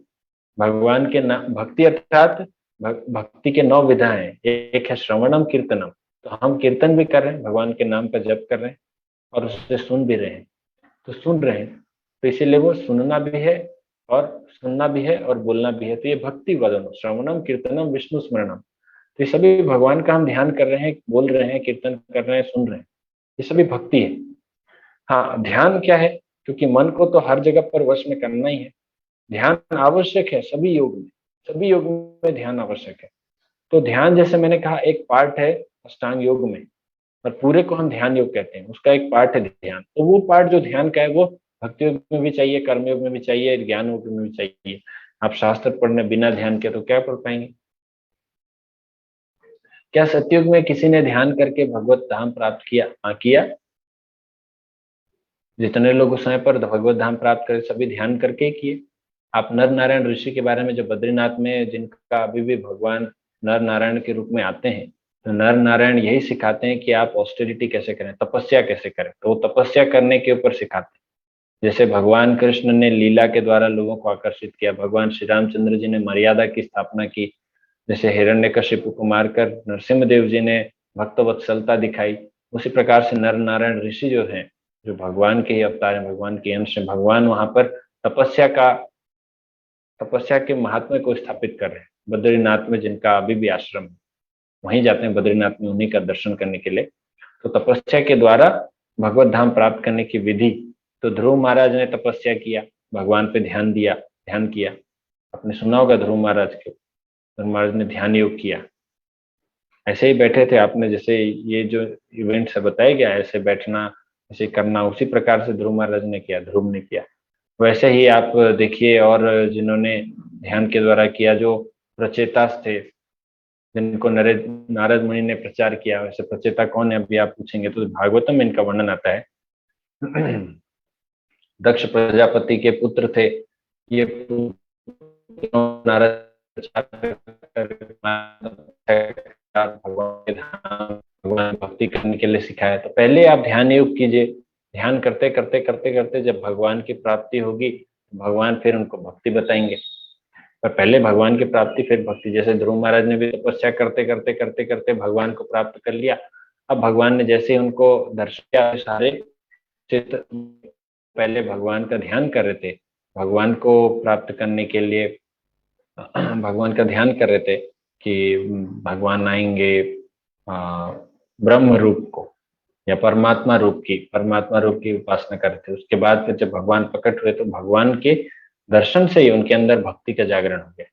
भगवान के नाम, भक्ति अर्थात भक्ति के 9 विधाएं हैं। एक है श्रवणम कीर्तनम, तो हम कीर्तन भी कर रहे हैं, भगवान के नाम का जप कर रहे हैं और उससे सुन भी रहे हैं। तो सुन रहे हैं, तो इसीलिए वो सुनना भी है और सुनना भी है और बोलना भी है, तो ये भक्ति हुआ दोनों, श्रवणम कीर्तनम विष्णु स्मरणम। तो ये सभी भगवान का हम ध्यान कर रहे हैं, बोल रहे हैं, कीर्तन कर रहे हैं, सुन रहे हैं, ये सभी भक्ति है। हाँ, ध्यान क्या है, क्योंकि मन को तो हर जगह पर वश में करना ही है, ध्यान आवश्यक है सभी योग में, सभी योग में ध्यान आवश्यक है। तो ध्यान, जैसे मैंने कहा, एक पार्ट है अष्टांग योग में, और पूरे को हम ध्यान योग कहते हैं, उसका एक पार्ट है ध्यान। तो वो पार्ट जो ध्यान का है वो भक्ति योग में भी चाहिए, कर्म योग में भी चाहिए, ज्ञान योग में भी चाहिए। आप शास्त्र पढ़ने बिना ध्यान के तो क्या पढ़ पाएंगे? क्या सतयुग में किसी ने ध्यान करके भगवत धाम प्राप्त किया? हाँ, किया। जितने लोग उस समय पर भगवत धाम प्राप्त करे सभी ध्यान करके ही किए। आप नर नारायण ऋषि के बारे में, जो बद्रीनाथ में जिनका अभी भी भगवान नर नारायण के रूप में आते हैं, तो नर नारायण यही सिखाते हैं कि आप ऑस्टेरिटी कैसे करें, तपस्या कैसे करें, तो वो तपस्या करने के ऊपर सिखाते हैं। जैसे भगवान कृष्ण ने लीला के द्वारा लोगों को आकर्षित किया, भगवान श्री रामचंद्र जी ने मर्यादा की स्थापना की, जैसे हिरण्यकशिपु को मारकर नरसिंह देव जी ने भक्त वत्सलता दिखाई, उसी प्रकार से नर नारायण ऋषि जो हैं, जो भगवान के ही अवतार हैं, भगवान के अंश हैं, भगवान वहां पर तपस्या के महात्म्य को स्थापित कर रहे हैं बद्रीनाथ में, जिनका अभी भी आश्रम है, वहीं जाते हैं बद्रीनाथ में उन्हीं का दर्शन करने के लिए। तो तपस्या के द्वारा भगवत धाम प्राप्त करने की विधि, तो ध्रुव महाराज ने तपस्या किया, भगवान पे ध्यान दिया, ध्यान किया। आपने सुना होगा ध्रुव महाराज के, ध्रुव महाराज ने ध्यान योग किया, ऐसे ही बैठे थे। आपने जैसे ये जो इवेंट से बताया गया, ऐसे बैठना, ऐसे करना, उसी प्रकार से ध्रुव महाराज ने किया, ध्रुव ने किया। वैसे ही आप देखिए, और जिन्होंने ध्यान के द्वारा किया, जो प्रचेतास थे, जिनको नारद मुनि ने प्रचार किया, वैसे प्रचेता कौन है अभी आप पूछेंगे तो भागवतम में इनका वर्णन आता है। दक्ष प्रजापति के पुत्र थे ये, नारद भगवान भक्ति करने के लिए सिखाया। तो पहले आप ध्यान योग कीजिए, ध्यान करते करते करते करते जब भगवान की प्राप्ति होगी, भगवान फिर उनको भक्ति बताएंगे। पर पहले भगवान की प्राप्ति फिर भक्ति। जैसे ध्रुव महाराज ने भी तपस्या करते करते करते करते भगवान को प्राप्त कर लिया। अब भगवान ने जैसे उनको दर्शन किया, सारे चित्र पहले भगवान का ध्यान कर रहे थे, भगवान को प्राप्त करने के लिए भगवान का ध्यान कर रहे थे कि भगवान आएंगे ब्रह्म रूप को या परमात्मा रूप की उपासना कर रहे थे। उसके बाद फिर जब भगवान प्रकट हुए तो भगवान के दर्शन से ही उनके अंदर भक्ति का जागरण हो गया।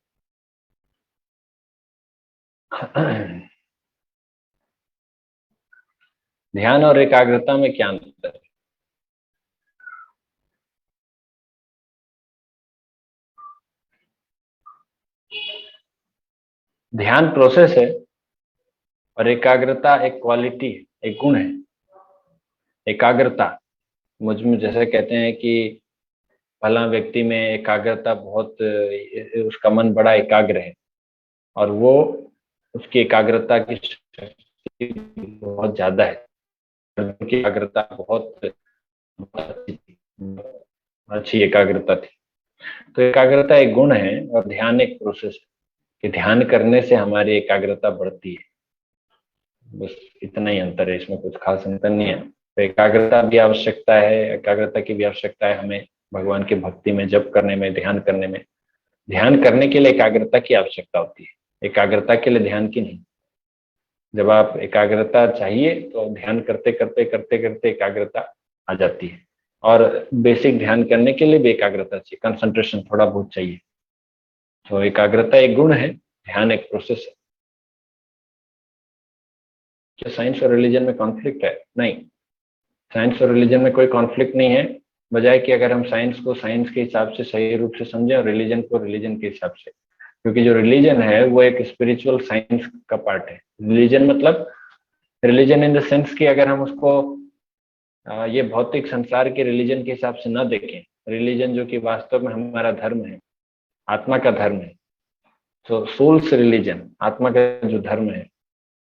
ध्यान और एकाग्रता में क्या अंतर है? ध्यान प्रोसेस है और एकाग्रता एक क्वालिटी है, एक गुण है। एकाग्रता, मुझ में जैसे कहते हैं कि फला व्यक्ति में एकाग्रता बहुत, उसका मन बड़ा एकाग्र है, और वो उसकी एकाग्रता की शक्ति बहुत ज्यादा है, उनकी एकाग्रता बहुत अच्छी एकाग्रता थी। तो एकाग्रता एक गुण है और ध्यान एक प्रोसेस है, कि ध्यान करने से हमारी एकाग्रता बढ़ती है। बस इतना ही अंतर है, इसमें कुछ खास अंतर नहीं है। तो एकाग्रता भी आवश्यकता है, एकाग्रता की भी आवश्यकता है हमें भगवान की भक्ति में, जप करने में, ध्यान करने में। ध्यान करने के लिए एकाग्रता की आवश्यकता होती है, एकाग्रता के लिए ध्यान की नहीं। जब आप एकाग्रता चाहिए तो ध्यान करते करते करते करते एकाग्रता आ जाती है। और बेसिक ध्यान करने के लिए भी एकाग्रता चाहिए, कंसंट्रेशन थोड़ा बहुत चाहिए। तो एकाग्रता एक गुण है, ध्यान एक प्रोसेस है। क्या साइंस और रिलीजन में कॉन्फ्लिक्ट है? नहीं, साइंस और रिलीजन में कोई कॉन्फ्लिक्ट नहीं है, बजाय कि अगर हम साइंस को साइंस के हिसाब से सही रूप से समझें और रिलीजन को रिलीजन के हिसाब से। क्योंकि जो रिलीजन है वो एक स्पिरिचुअल साइंस का पार्ट है। रिलीजन मतलब रिलीजन इन द सेंस कि अगर हम उसको ये भौतिक संसार के रिलीजन के हिसाब से न देखें, रिलीजन जो कि वास्तव में हमारा धर्म है, आत्मा का धर्म है, तो सोल्स रिलीजन, आत्मा का जो धर्म है,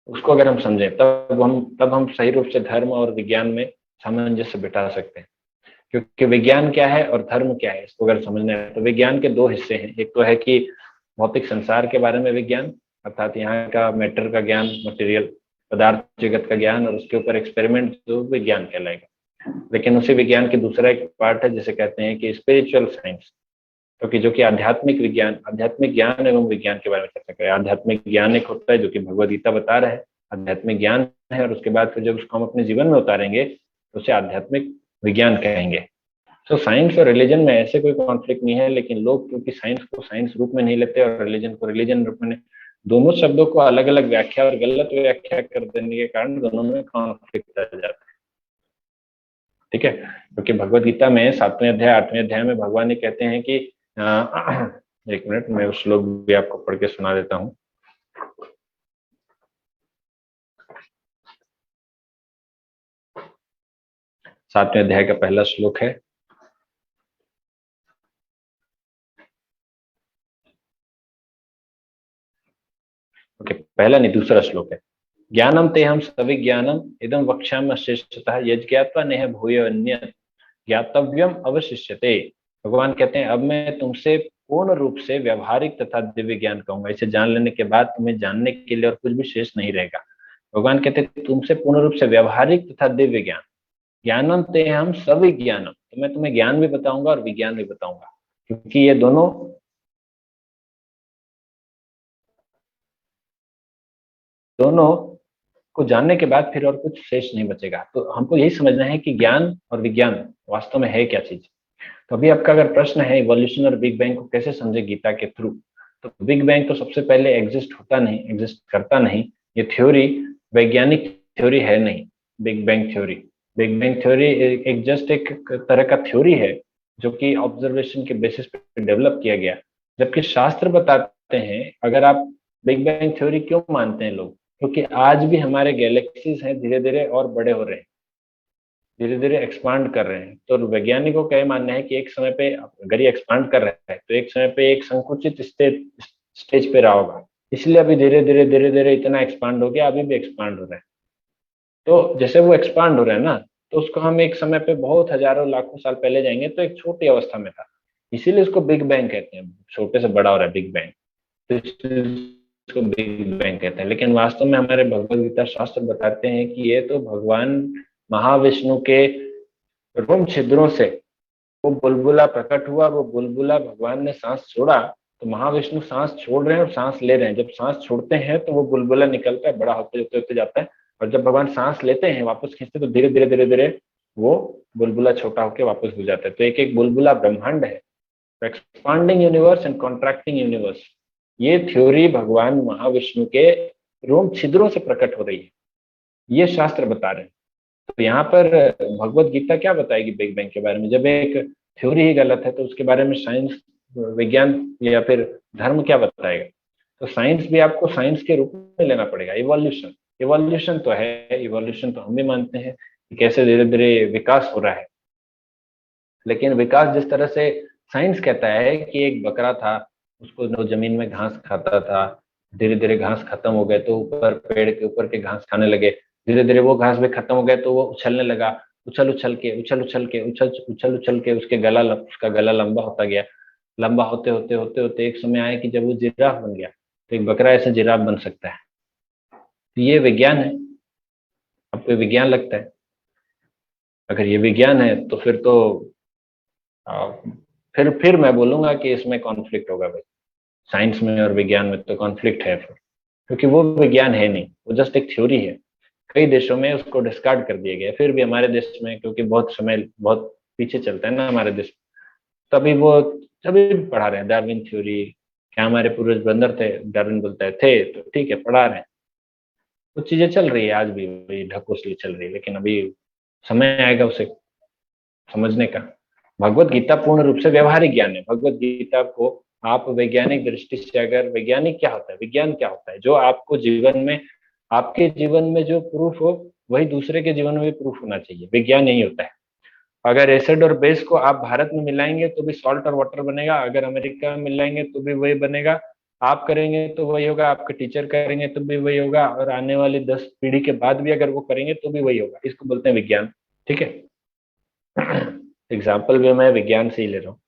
उसको अगर हम समझें तब हम सही रूप से धर्म और विज्ञान में सामंजस्य बिठा सकते हैं। क्योंकि विज्ञान क्या है और धर्म क्या है, इसको अगर समझना है तो विज्ञान के दो हिस्से हैं। एक तो है कि भौतिक संसार के बारे में विज्ञान, अर्थात यहाँ का मैटर का ज्ञान, मटेरियल पदार्थ जगत का ज्ञान, और उसके ऊपर एक्सपेरिमेंट जो विज्ञान कहलाएगा। लेकिन उसी विज्ञान की दूसरा एक पार्ट है जिसे कहते हैं कि स्पिरिचुअल साइंस, क्योंकि जो कि आध्यात्मिक विज्ञान, आध्यात्मिक ज्ञान एवं विज्ञान के बारे में चर्चा करें। आध्यात्मिक ज्ञान एक होता है जो कि भगवद गीता बता रहा है, आध्यात्मिक ज्ञान है, और उसके बाद फिर जब उसको हम अपने जीवन में उतारेंगे तो उसे आध्यात्मिक विज्ञान कहेंगे। तो साइंस और रिलीजन में ऐसे कोई कॉन्फ्लिक्ट नहीं है, लेकिन लोग क्योंकि साइंस को साइंस रूप में नहीं लेते और रिलीजन को रिलीजन रूप में, दोनों शब्दों को अलग अलग व्याख्या और गलत व्याख्या कर देने के कारण दोनों में कॉन्फ्लिक्ट आ जाता है। ठीक है, क्योंकि भगवद गीता में 7वें अध्याय 8वें अध्याय में भगवान ये कहते हैं कि एक मिनट, मैं उस श्लोक भी आपको पढ़ के सुना देता हूँ। 7वें अध्याय का पहला श्लोक है। ओके, पहला नहीं, दूसरा श्लोक है। ज्ञानम ते हम सविज्ञानम इदम वक्ष्याम श्रेष्ठतः यज्ञात्वा नेह भूय अन्य ज्ञातव्यम अवशिष्यते। भगवान कहते हैं अब मैं तुमसे पूर्ण रूप से व्यवहारिक तथा दिव्य ज्ञान कहूंगा। इसे जान लेने के बाद तुम्हें जानने के लिए और कुछ भी शेष नहीं रहेगा। भगवान कहते हैं तुमसे पूर्ण रूप से व्यवहारिक तथा दिव्य ज्ञान, ज्ञानम ते हम सविज्ञानम, तो मैं तुम्हें ज्ञान भी बताऊंगा और विज्ञान भी बताऊंगा, क्योंकि ये दोनों को जानने के बाद फिर और कुछ शेष नहीं बचेगा। तो हमको यही समझना है कि ज्ञान और विज्ञान वास्तव में है क्या चीज। तो अभी आपका अगर प्रश्न है इवोल्यूशन और बिग बैंग को कैसे समझे गीता के थ्रू, तो बिग बैंग तो सबसे पहले एग्जिस्ट होता नहीं, एग्जिस्ट करता नहीं। ये थ्योरी वैज्ञानिक थ्योरी है नहीं। Big bang theory, big bang theory एक जस्ट एक तरह का थ्योरी है जो कि ऑब्जर्वेशन के बेसिस पे डेवलप किया गया। जबकि शास्त्र बताते हैं, अगर आप बिग बैंग थ्योरी क्यों मानते हैं लोग, क्योंकि आज भी हमारे गैलेक्सीज हैं धीरे धीरे और बड़े हो रहे हैं, धीरे धीरे एक्सपांड कर रहे हैं। तो वैज्ञानिकों का यह मानना है कि एक समय पे अगर ये एक्सपांड कर रहा है तो एक समय पे एक संकुचित स्टेज पे रहा होगा, इसलिए अभी धीरे धीरे इतना एक्सपांड हो गया, अभी भी एक्सपांड हो रहा है। तो जैसे वो एक्सपांड हो रहा है ना, तो उसको हम एक समय पे बहुत हजारों लाखों साल पहले जाएंगे तो एक छोटी अवस्था में था, इसीलिए उसको बिग बैंग कहते हैं। छोटे से बड़ा हो रहा है बिग बैंग, तो इसको बिग बैंग कहते हैं। लेकिन वास्तव में हमारे भगवद गीता शास्त्र बताते हैं कि ये तो भगवान महाविष्णु के रोम छिद्रों से वो बुलबुला प्रकट हुआ। वो बुलबुला भगवान ने सांस छोड़ा तो महाविष्णु सांस छोड़ रहे हैं और सांस ले रहे हैं। जब सांस छोड़ते हैं तो वो बुलबुला निकलता है, बड़ा होते होते होते जाता है, और जब भगवान सांस लेते हैं वापस खींचते तो धीरे धीरे वो बुलबुला छोटा होकर वापस हो जाता है। तो एक एक बुलबुला ब्रह्मांड है, expanding universe and contracting universe. ये थ्योरी भगवान महाविष्णु के रोम छिद्रों से प्रकट हो रही है, ये शास्त्र बता रहे हैं। तो यहाँ पर भगवत गीता क्या बताएगी बिग बैंग के बारे में? जब एक थ्योरी ही गलत है तो उसके बारे में साइंस, विज्ञान या फिर धर्म क्या बताएगा? तो साइंस भी आपको साइंस के रूप में लेना पड़ेगा। इवोल्यूशन, इवोल्यूशन तो है, इवोल्यूशन तो हम भी मानते हैं कि कैसे धीरे धीरे विकास हो रहा है। लेकिन विकास जिस तरह से साइंस कहता है कि एक बकरा था, उसको जो जमीन में घास खाता था, धीरे धीरे घास खत्म हो गए तो ऊपर पेड़ के ऊपर के घास खाने लगे, धीरे धीरे वो घास भी खत्म हो गए तो वो उछलने लगा, उछल उछल के उसका गला लंबा होता गया। लंबा होते होते होते होते एक समय आया कि जब वो जिराफ बन गया, तो एक बकरा ऐसे जिराफ बन सकता है। तो ये विज्ञान है। आपको ये विज्ञान लगता है? अगर ये विज्ञान है तो फिर तो आ, फिर मैं बोलूंगा कि इसमें कॉन्फ्लिक्ट होगा भाई। साइंस में और विज्ञान में तो कॉन्फ्लिक्ट है फिर, क्योंकि वो विज्ञान है नहीं, वो जस्ट एक थ्योरी है। कई देशों में उसको डिस्कार्ड कर दिया गया, फिर भी हमारे देश में, क्योंकि बहुत समय बहुत पीछे चलता है ना हमारे देश, तभी वो तभी भी पढ़ा रहे हैं डार्विन थ्योरी। क्या हमारे पूर्वज बंदर थे? डार्विन बोलता है थे, तो ठीक है, पढ़ा रहे हैं। कुछ चीजें चल रही है आज भी, वही ढकोसली चल रही है, लेकिन अभी समय आएगा उसे समझने का। भगवत गीता पूर्ण रूप से व्यवहारिक ज्ञान है। भगवत गीता को आप वैज्ञानिक दृष्टि से, अगर वैज्ञानिक क्या होता है, विज्ञान क्या होता है, जो आपको जीवन में आपके जीवन में जो प्रूफ हो वही दूसरे के जीवन में भी प्रूफ होना चाहिए। विज्ञान यही होता है। अगर एसिड और बेस को आप भारत में मिलाएंगे तो भी सॉल्ट और वाटर बनेगा, अगर अमेरिका में मिलाएंगे तो भी वही बनेगा, आप करेंगे तो वही होगा, आपके टीचर करेंगे तो भी वही होगा, और आने वाली 10 पीढ़ी के बाद भी अगर वो करेंगे तो भी वही होगा। इसको बोलते हैं विज्ञान। ठीक है। एग्जाम्पल भी मैं विज्ञान से ही ले रहा हूँ।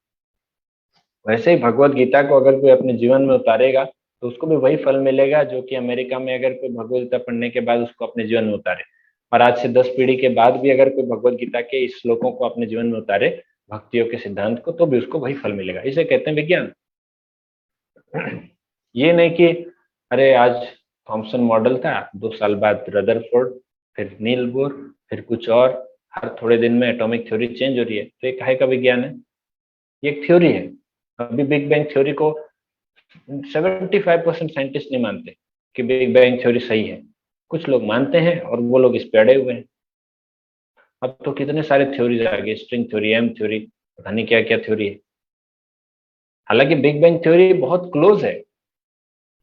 वैसे ही भगवत गीता को अगर कोई अपने जीवन में उतारेगा तो उसको भी वही फल मिलेगा जो कि अमेरिका में अगर कोई भगवत गीता पढ़ने के बाद उसको अपने जीवन में उतारे। और आज से 10 पीढ़ी के बाद भी अगर कोई भगवत गीता के इस श्लोकों को अपने जीवन में उतारे, भक्तियों के सिद्धांत को, तो भी उसको वही फल मिलेगा। इसे कहते हैं विज्ञान। ये नहीं कि अरे आज थॉमसन मॉडल था, 2 साल बाद रदरफोर्ड, फिर नील बोर, फिर कुछ और, हर थोड़े दिन में एटॉमिक थ्योरी चेंज हो रही है, तो ये काहे का विज्ञान है? ये एक थ्योरी है। अभी बिग बैंग थ्योरी को 75% साइंटिस्ट नहीं मानते कि बिग बैंग थ्योरी सही है। कुछ लोग मानते हैं और वो लोग इस पे अड़े हुए हैं। अब तो कितने सारे थ्योरीज आ गए, स्ट्रिंग थ्योरी, एम थ्योरी, पता नहीं क्या क्या थ्योरी है। हालांकि बिग बैंग थ्योरी बहुत क्लोज है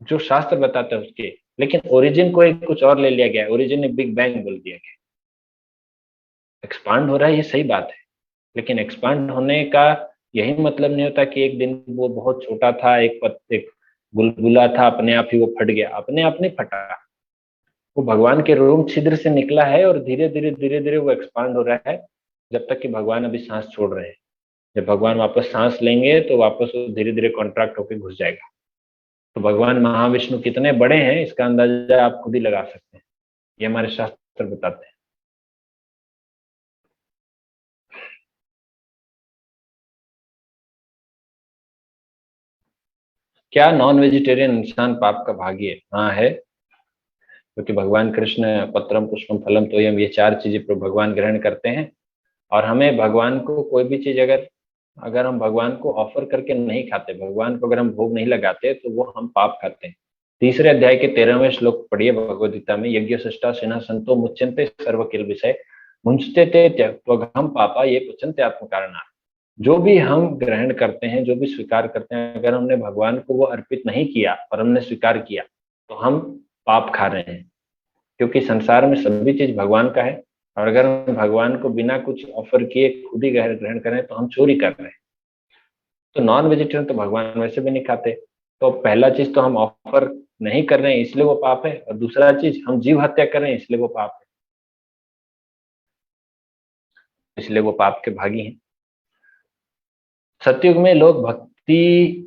जो शास्त्र बताता है उसके, लेकिन ओरिजिन को एक कुछ और ले लिया गया, ओरिजिन ने बिग बैंग बोल दिया गया। एक्सपांड हो रहा है, ये सही बात है, लेकिन एक्सपांड होने का यही मतलब नहीं होता कि एक दिन वो बहुत छोटा था, एक बुलबुला था, अपने आप ही वो फट गया। अपने आप नहीं फटा, वो भगवान के रोम छिद्र से निकला है और धीरे धीरे वो एक्सपांड हो रहा है, जब तक कि भगवान अभी सांस छोड़ रहे हैं। जब भगवान वापस सांस लेंगे तो वापस वो धीरे धीरे कॉन्ट्रैक्ट होकर घुस जाएगा। तो भगवान महाविष्णु कितने बड़े हैं इसका अंदाजा आप खुद ही लगा सकते हैं, ये हमारे शास्त्र बताते हैं। क्या नॉन वेजिटेरियन इंसान पाप का भागी है? हाँ है, क्योंकि भगवान कृष्ण पत्रम पुष्पम फलम तोयम, ये 4 चीजें भगवान ग्रहण करते हैं। और हमें भगवान को कोई भी चीज अगर अगर हम भगवान को ऑफर करके नहीं खाते, भगवान को अगर हम भोग नहीं लगाते, तो वो हम पाप खाते हैं। तीसरे अध्याय के 13वें श्लोक पढ़िए भगवद गीता में, यज्ञ सृष्टा सेना संतो मुच्यंते सर्व किल विषय मुंचते ते त्यक्त्वघम पापा ये पुछन्ते आत्म कारणात्। जो भी हम ग्रहण करते हैं, जो भी स्वीकार करते हैं, अगर हमने भगवान को वो अर्पित नहीं किया और हमने स्वीकार किया, तो हम पाप खा रहे हैं। क्योंकि संसार में सभी चीज भगवान का है, और अगर हम भगवान को बिना कुछ ऑफर किए खुद ही ग्रहण करें तो हम चोरी कर रहे हैं। तो नॉन वेजिटेरियन तो भगवान वैसे भी नहीं खाते। तो पहला चीज तो हम ऑफर नहीं कर रहे हैं इसलिए वो पाप है, और दूसरा चीज हम जीव हत्या कर रहे हैं इसलिए वो पाप है, इसलिए वो पाप के भागी हैं। सतयुग में लोग भक्ति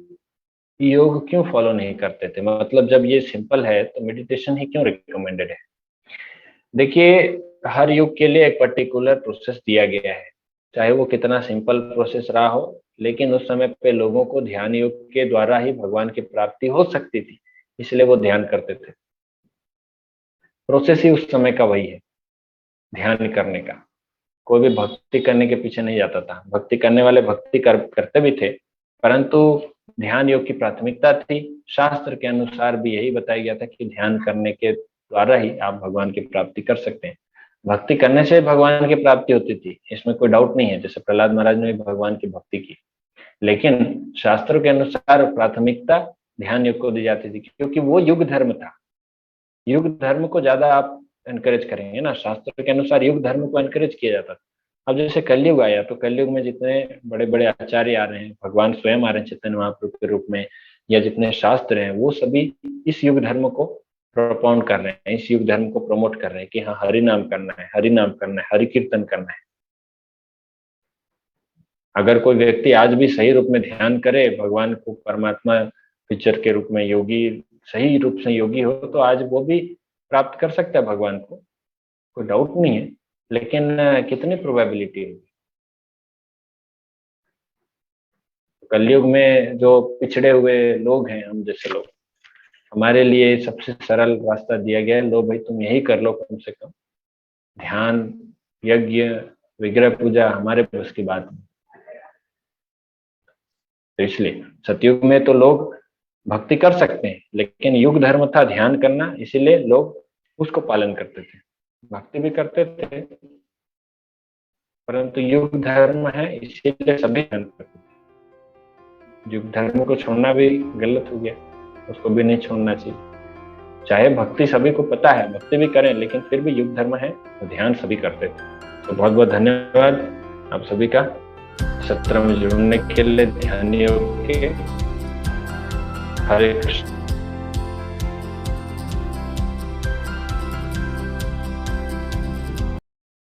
योग क्यों फॉलो नहीं करते थे? मतलब जब ये सिंपल है तो मेडिटेशन ही क्यों रिकमेंडेड है? देखिए, हर युग के लिए एक पर्टिकुलर प्रोसेस दिया गया है, चाहे वो कितना सिंपल प्रोसेस रहा हो, लेकिन उस समय पे लोगों को ध्यान योग के द्वारा ही भगवान की प्राप्ति हो सकती थी, इसलिए वो ध्यान करते थे। प्रोसेस ही उस समय का वही है, ध्यान करने का। कोई भी भक्ति करने के पीछे नहीं जाता था। भक्ति करने वाले करते भी थे, परंतु ध्यान योग की प्राथमिकता थी। शास्त्र के अनुसार भी यही बताया गया था कि ध्यान करने के द्वारा ही आप भगवान की प्राप्ति कर सकते हैं। भक्ति करने से भगवान की प्राप्ति होती थी, इसमें कोई डाउट नहीं है। जैसे प्रहलाद महाराज ने भी भगवान की भक्ति की, लेकिन शास्त्रों के अनुसार प्राथमिकता ध्यान योग को दी जाती थी, क्योंकि वो युग धर्म था। युग धर्म को ज्यादा आप एनकरेज करेंगे ना, शास्त्र के अनुसार युग धर्म को एनकरेज किया जाता था। अब जैसे कलयुग आया, तो कलयुग में जितने बड़े बड़े आचार्य आ रहे हैं, भगवान स्वयं आ रहे हैं चैतन्य महाप्रभु के रूप में, या जितने शास्त्र हैं, वो सभी इस युग धर्म को प्रोपाउंड कर रहे हैं, इस युग धर्म को प्रमोट कर रहे हैं कि हाँ, हरि नाम करना है, हरि नाम करना है, हरि कीर्तन करना है। अगर कोई व्यक्ति आज भी सही रूप में ध्यान करे, भगवान को परमात्मा पिक्चर के रूप में योगी, सही रूप से योगी हो, तो आज वो भी प्राप्त कर सकता है भगवान को, कोई डाउट नहीं है। लेकिन कितनी प्रोबेबिलिटी है? कलयुग में जो पिछड़े हुए लोग हैं, हम जैसे लोग, हमारे लिए सबसे सरल रास्ता दिया गया है, लो भाई तुम यही कर लो कम से कम। ध्यान, यज्ञ, विग्रह पूजा हमारे बस की बात नहीं। तो इसलिए सतयुग में तो लोग भक्ति कर सकते हैं, लेकिन युग धर्म था ध्यान करना, इसीलिए लोग उसको पालन करते थे। भक्ति भी करते थे, परंतु युग धर्म है इसीलिए सभी ध्यान करते थे। युग धर्म को छोड़ना भी गलत हो गया, उसको भी नहीं छोड़ना चाहिए। चाहे भक्ति सभी को पता है, भक्ति भी करें, लेकिन फिर भी युग धर्म है तो ध्यान सभी करते थे। तो बहुत बहुत धन्यवाद आप सभी का सत्र में जुड़ने के लिए। ध्यान योग के हरे कृष्ण।